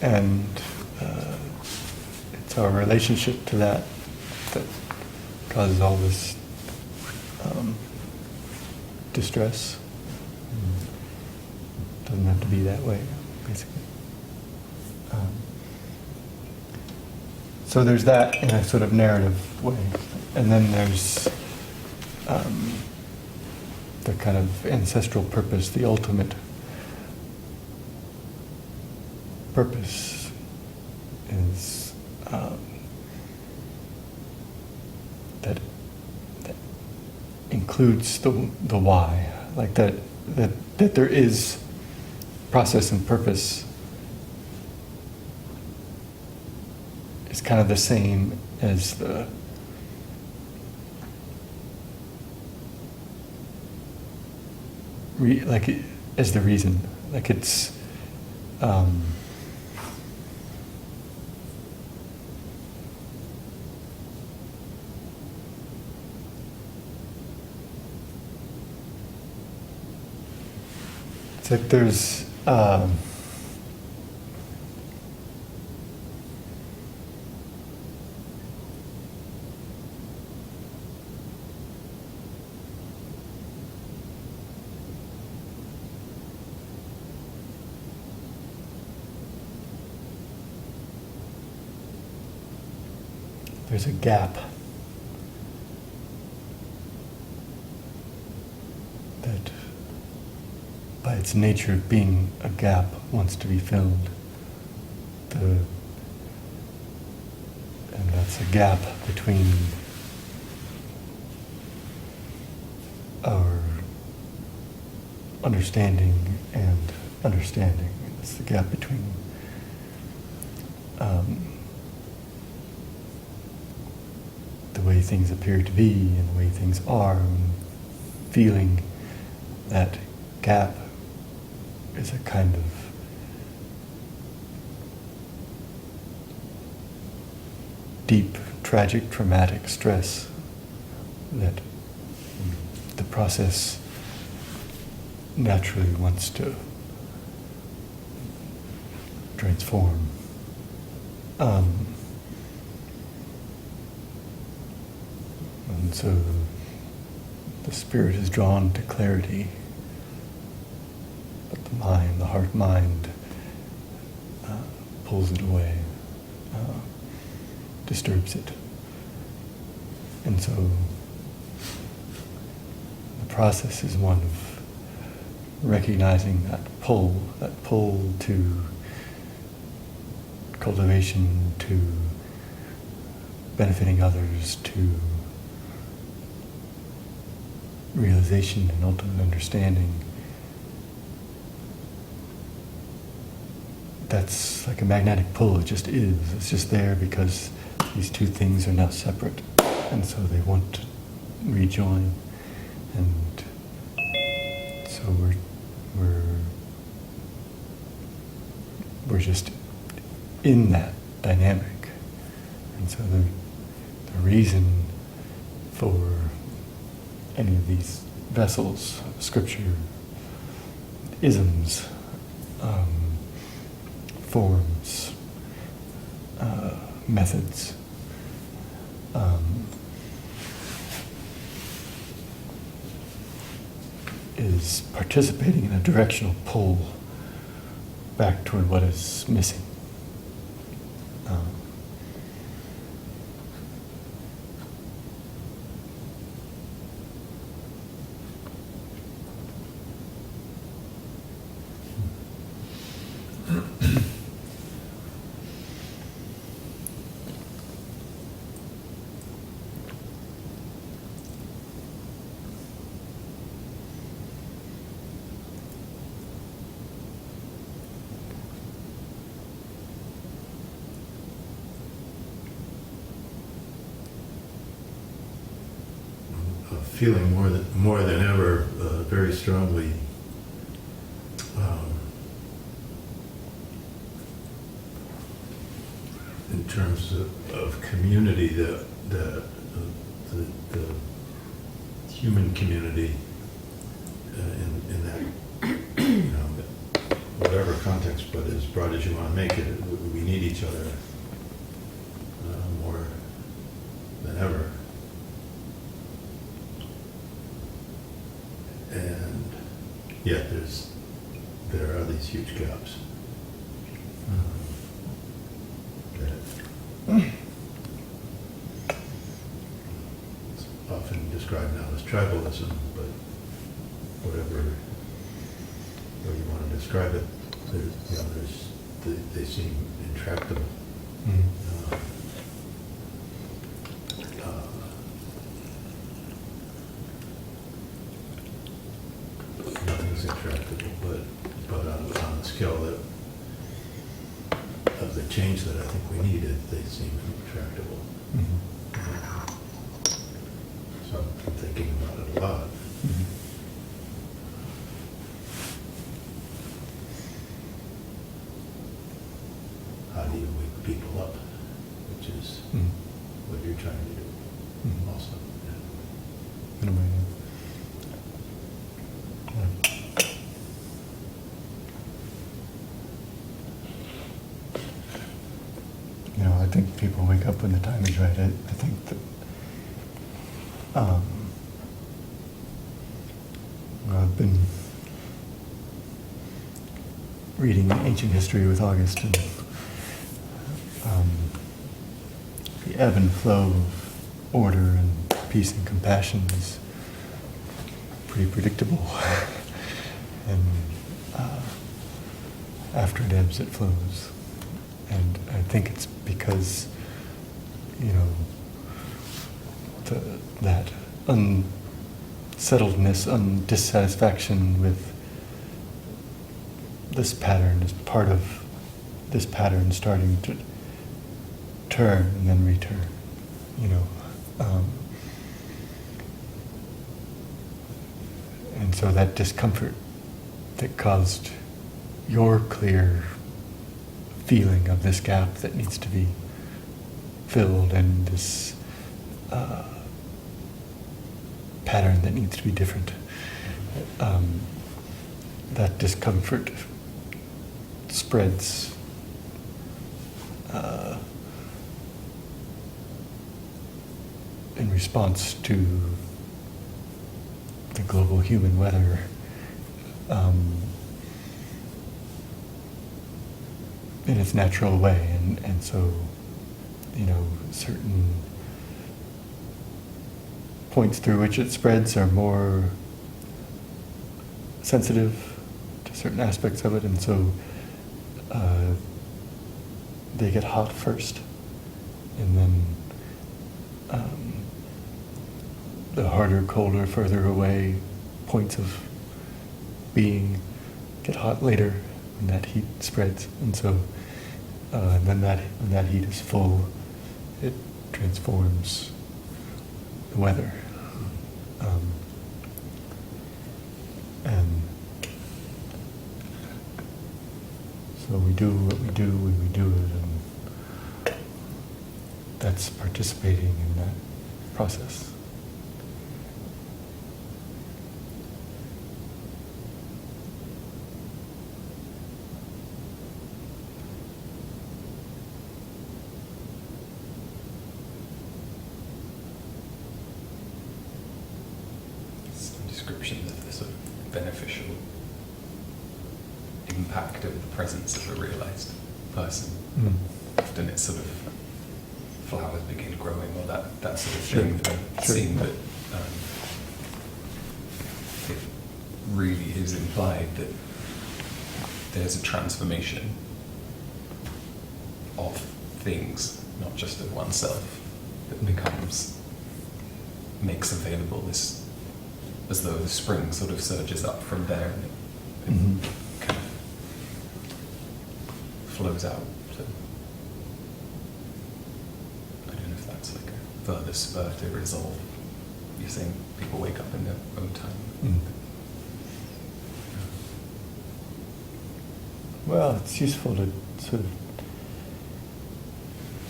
and it's our relationship to that causes all this distress. Doesn't have to be that way, basically. So there's that in a sort of narrative way. And then there's the kind of ancestral purpose, the ultimate purpose is that includes the why, like that there is process and purpose is kind of the same as the as the reason, like it's it's like there's there's a gap that, by its nature of being a gap, wants to be filled. And that's a gap between our understanding and understanding. It's the gap between the way things appear to be and the way things are, and feeling that gap is a kind of deep, tragic, traumatic stress that the process naturally wants to transform. And so the spirit is drawn to clarity, but the heart-mind, pulls it away, disturbs it. And so the process is one of recognizing that pull to cultivation, to benefiting others, to realization and ultimate understanding. That's like a magnetic pull. It just is. It's just there because these two things are now separate, and so they want to rejoin. And so we're just in that dynamic. And so the reason for any of these vessels, scripture, isms, forms, methods, is participating in a directional pull back toward what is missing. Feeling more than ever, very strongly, in terms of community, the human community, in that, whatever context, but as broad as you want to make it, we need each other more than ever. And yet there are these huge gaps. tribalism, but whatever way you want to describe it, they seem intractable. Uh, Nothing's intractable, but on a scale that of the change that I think we needed, they seem intractable. So I'm thinking about it a lot. How do you wake people up, which is what you're trying to do also. Yeah. In a way, you know, I think people wake up when the time is right. I think that I've been reading ancient history with August, and the ebb and flow of order and peace and compassion is pretty predictable. And after it ebbs, it flows. And I think it's because, you know, that unsettledness, dissatisfaction with this pattern is part of this pattern starting to turn and then return, you know. And so that discomfort that caused your clear feeling of this gap that needs to be filled, and this pattern that needs to be different, that discomfort spreads in response to the global human weather. In its natural way, and so, you know, certain points through which it spreads are more sensitive to certain aspects of it, and so they get hot first, and then the harder, colder, further away points of being get hot later when that heat spreads, and so then when that heat is full, it transforms the weather, and so we do what we do when we do it, and that's participating in that process. Description of the sort of beneficial impact of the presence of a realized person. Often it's sort of flowers begin growing, or that sort of thing that I've seen, but it really is implied that there's a transformation of things, not just of oneself, that makes available this, as though the spring sort of surges up from there and kind of flows out. So I don't know if that's like a further spur to resolve. You're saying people wake up in their own time. Well, it's useful to sort of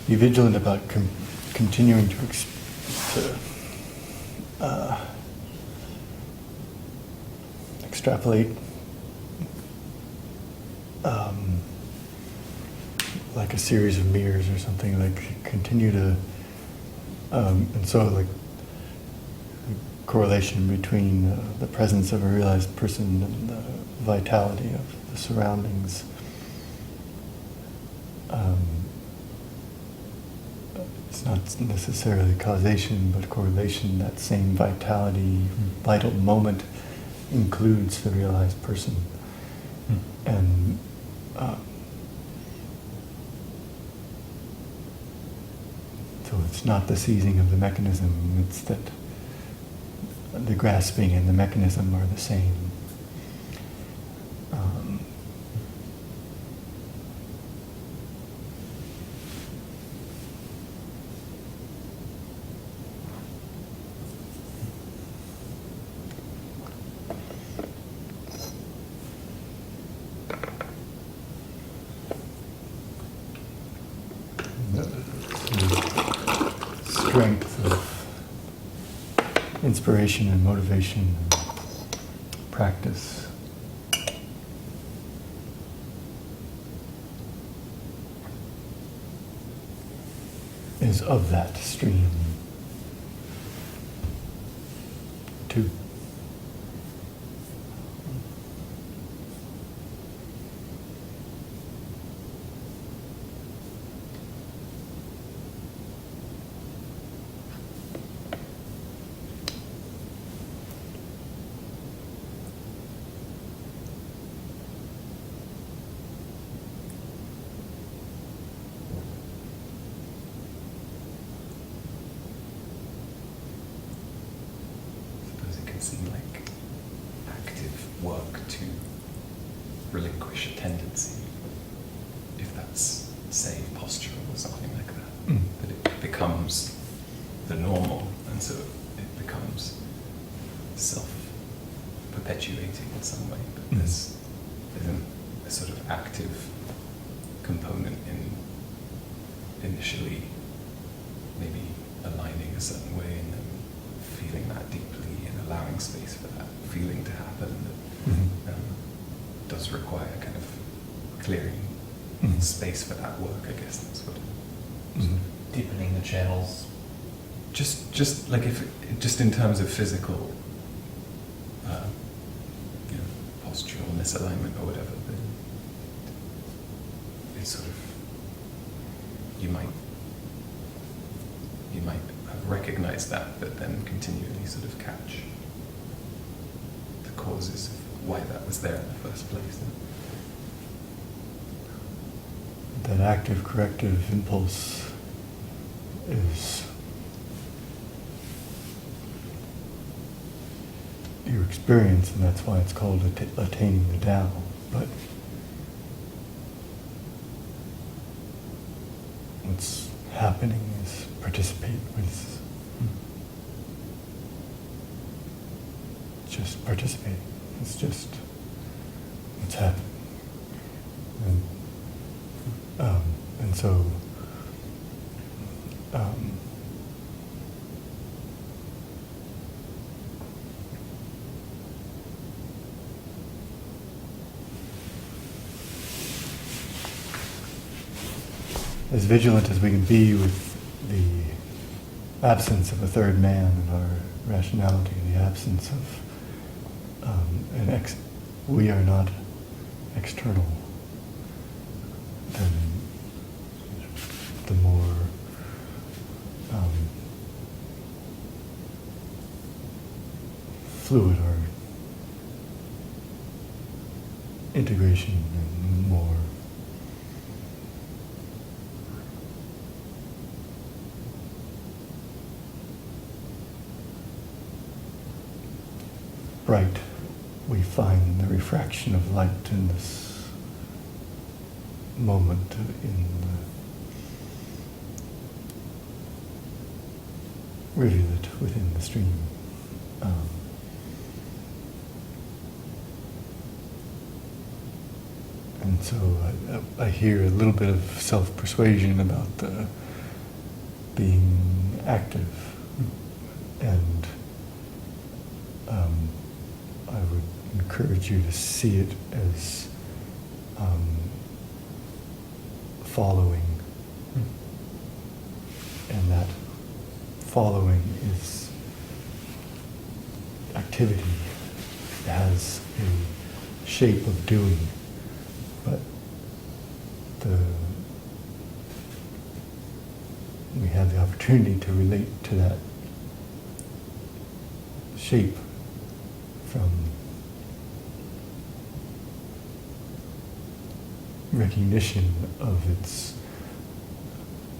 be vigilant about continuing to extrapolate like a series of mirrors or something, like continue to and so like correlation between the presence of a realized person and the vitality of the surroundings. it's not necessarily causation, but correlation. That same vitality, vital moment includes the realized person. And so it's not the seizing of the mechanism, it's that the grasping and the mechanism are the same. Strength of inspiration and motivation and practice is of that stream too. Suppose it can seem like active work to relinquish a tendency, if that's, say, postural or something like that. Mm. But it becomes the normal, and so it becomes self-perpetuating in some way. But there's a sort of active component in initially maybe aligning a certain way and then feeling that deeply and allowing space for that feeling to happen that does require kind of clearing space for that work, I guess that's what Deepening the channels. just like if just in terms of physical postural misalignment or whatever, then it's sort of you might have recognized that, but then continually sort of catch the causes of why that was there in the first place. That active corrective impulse is your experience, and that's why it's called attaining the Tao. But what's happening is participate with. Just participate. It's just what's happening. And so as vigilant as we can be with the absence of a third man in our rationality, the absence of we are not external, then the more fluid our integration and more bright we find the refraction of light in this moment in the rivulet within the stream. And so I hear a little bit of self-persuasion about being active, and I would encourage you to see it as following, and that following is activity. It has a shape of doing, but we have the opportunity to relate to that shape from recognition of its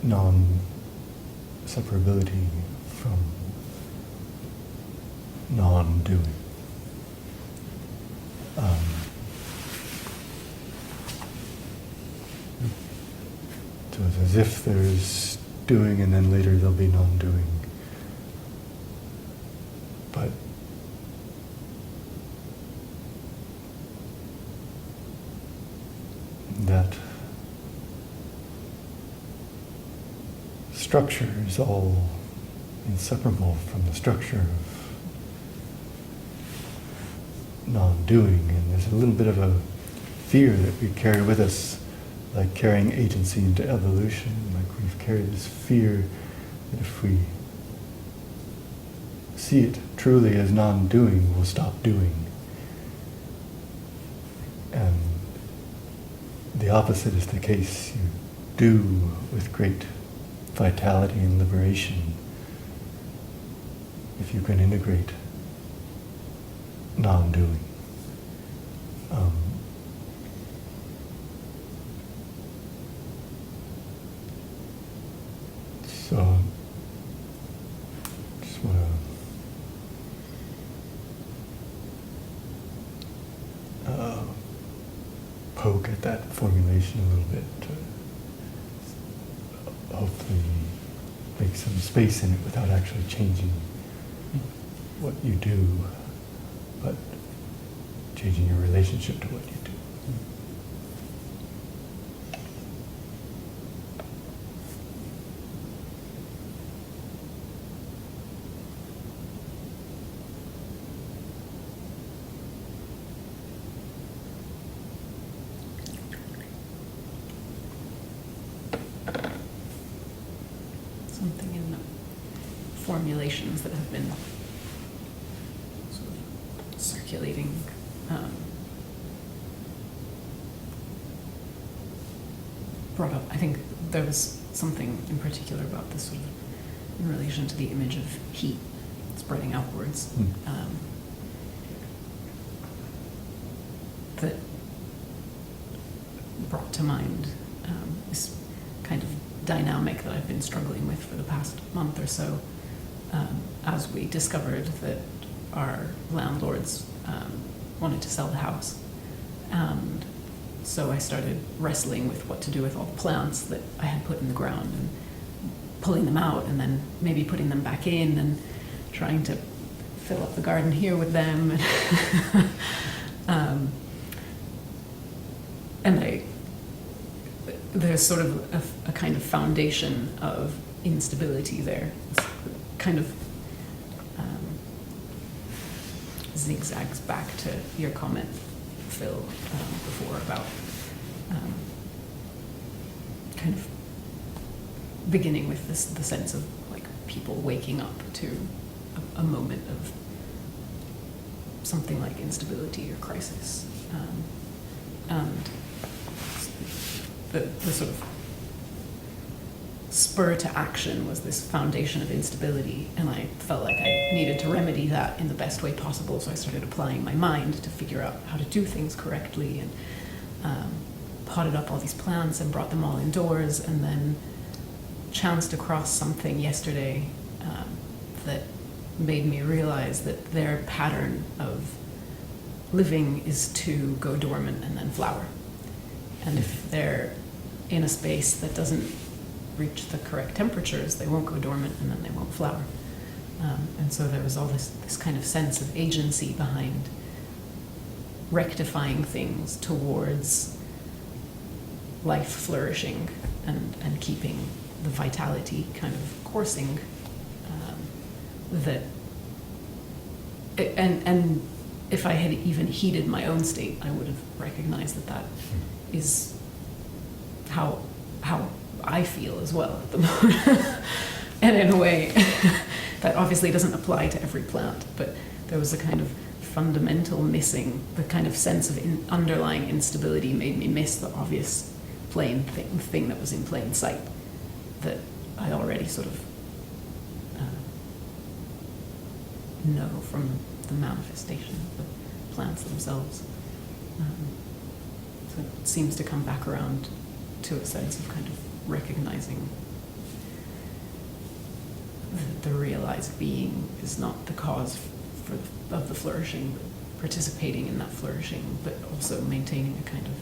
non-separability from non-doing. So it's as if there's doing and then later there'll be non-doing. But that structure is all inseparable from the structure of non-doing, and there's a little bit of a fear that we carry with us, like carrying agency into evolution. Like we've carried this fear that if we see it truly as non-doing, we'll stop doing. And the opposite is the case. You do with great vitality and liberation if you can integrate non-doing. So, just want to poke at that formulation a little bit to hopefully make some space in it without actually changing what you do, but changing your relationship to what you do. Something in the formulations that have been sort of circulating brought up. I think there was something in particular about this sort of in relation to the image of heat spreading outwards that brought to mind this kind of dynamic that I've been struggling with for the past month or so, as we discovered that our landlords wanted to sell the house. And so I started wrestling with what to do with all the plants that I had put in the ground and pulling them out and then maybe putting them back in and trying to fill up the garden here with them. And there's sort of a kind of foundation of instability there. It's kind of zigzags back to your comment, Phil, before about kind of beginning with this, the sense of like people waking up to a moment of something like instability or crisis. And the sort of spur to action was this foundation of instability, and I felt like I needed to remedy that in the best way possible, so I started applying my mind to figure out how to do things correctly, and potted up all these plants and brought them all indoors, and then chanced across something yesterday that made me realize that their pattern of living is to go dormant and then flower. And if they're in a space that doesn't reach the correct temperatures, they won't go dormant and then they won't flower. And so there was all this kind of sense of agency behind rectifying things towards life flourishing and keeping the vitality kind of coursing. And if I had even heeded my own state, I would have recognized that is how I feel as well at the moment. And in a way, that obviously doesn't apply to every plant, but there was a kind of fundamental missing, the kind of sense of underlying instability made me miss the obvious plain thing that was in plain sight, that I already sort of know from the manifestation of the plants themselves. So it seems to come back around to a sense of kind of recognizing that the realized being is not the cause of the flourishing, but participating in that flourishing, but also maintaining a kind of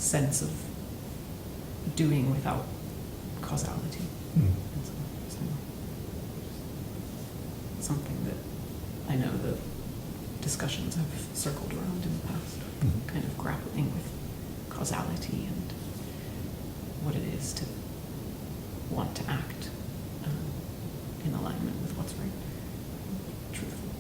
sense of doing without causality. Mm. So, something that I know the discussions have circled around in the past, Mhm. kind of grappling with causality and what it is to want to act in alignment with what's right, truthful.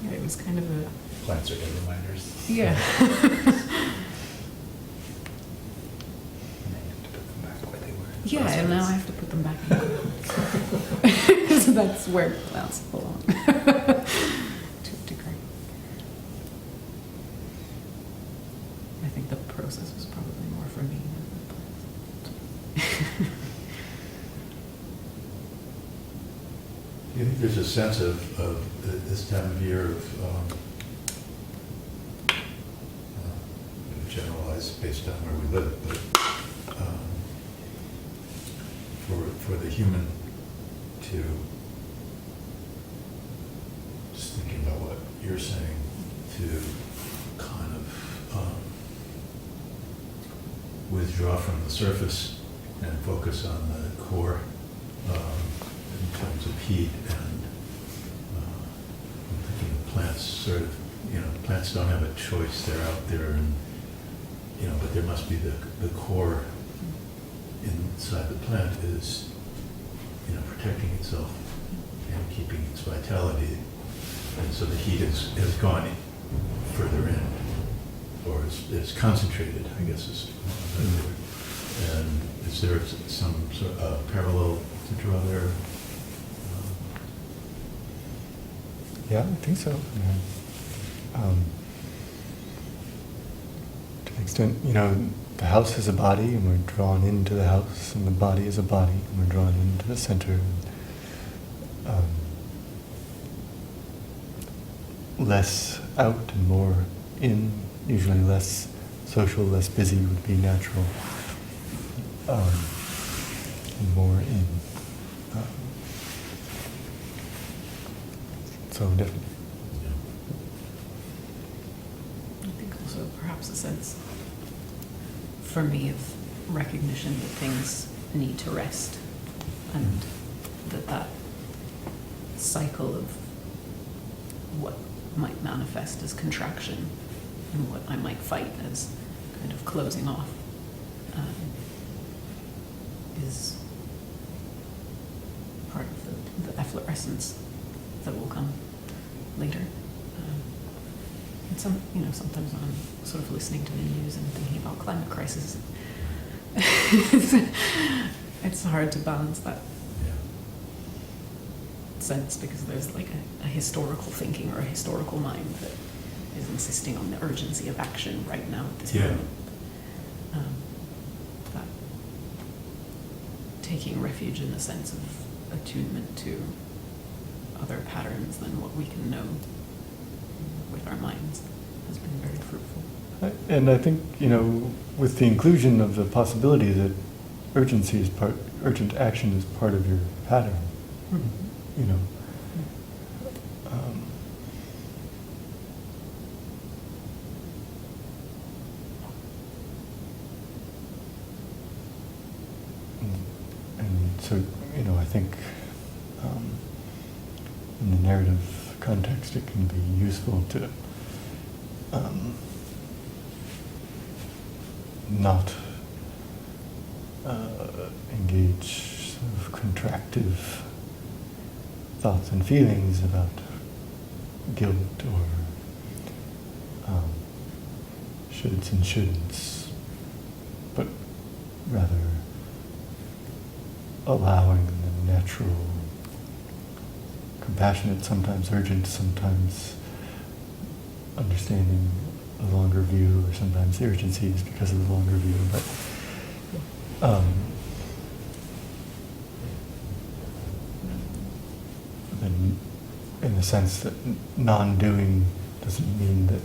Yeah, it was kind of a Plants are good reminders. yeah. And then you have to put them back where they were. Yeah, and now I have to put them back in. So that's where plants belong. To a degree. I think the process was probably more for me than the plants. Do you think there's a sense of this time of year of generalize based on where we live, but for the human to, just thinking about what you're saying, to kind of withdraw from the surface and focus on the core in terms of heat, and I'm thinking of plants sort of, plants don't have a choice, they're out there, and but there must be the core inside the plant is protecting itself and keeping its vitality, and so the heat has gone further in, or it's concentrated, I guess is one word. And is there some sort of parallel to draw there? Yeah, I think so. To an extent, the house is a body, and we're drawn into the house, and the body is a body, and we're drawn into the center. Less out and more in, usually less social, less busy would be natural, and more in. So definitely. I think also perhaps a sense for me of recognition that things need to rest, and that cycle of what might manifest as contraction and what I might fight as kind of closing off is part of the efflorescence that will come later. And sometimes when I'm sort of listening to the news and thinking about climate crisis, it's hard to balance that sense, because there's like a historical thinking or a historical mind that is insisting on the urgency of action right now at this moment. That taking refuge in the sense of attunement to other patterns than what we can know with our minds has been very fruitful. And I think, with the inclusion of the possibility that urgent action is part of your pattern, and so, I think in the narrative context, it can be useful to not engage sort of contractive thoughts and feelings about guilt or shoulds and shouldn'ts, but rather allowing the natural, compassionate, sometimes urgent, sometimes understanding a longer view, or sometimes the urgency is because of the longer view, but then in the sense that non-doing doesn't mean that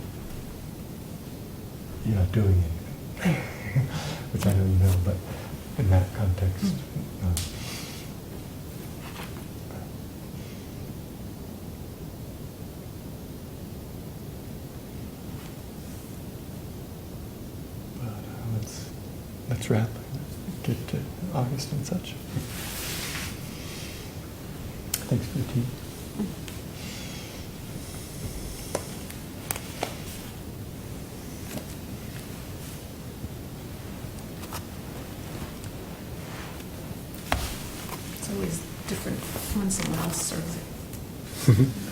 you're not doing anything, which I know you know, but in that context. Let's wrap. Get to August and such. Thanks for the tea. It's always different when someone else serves it.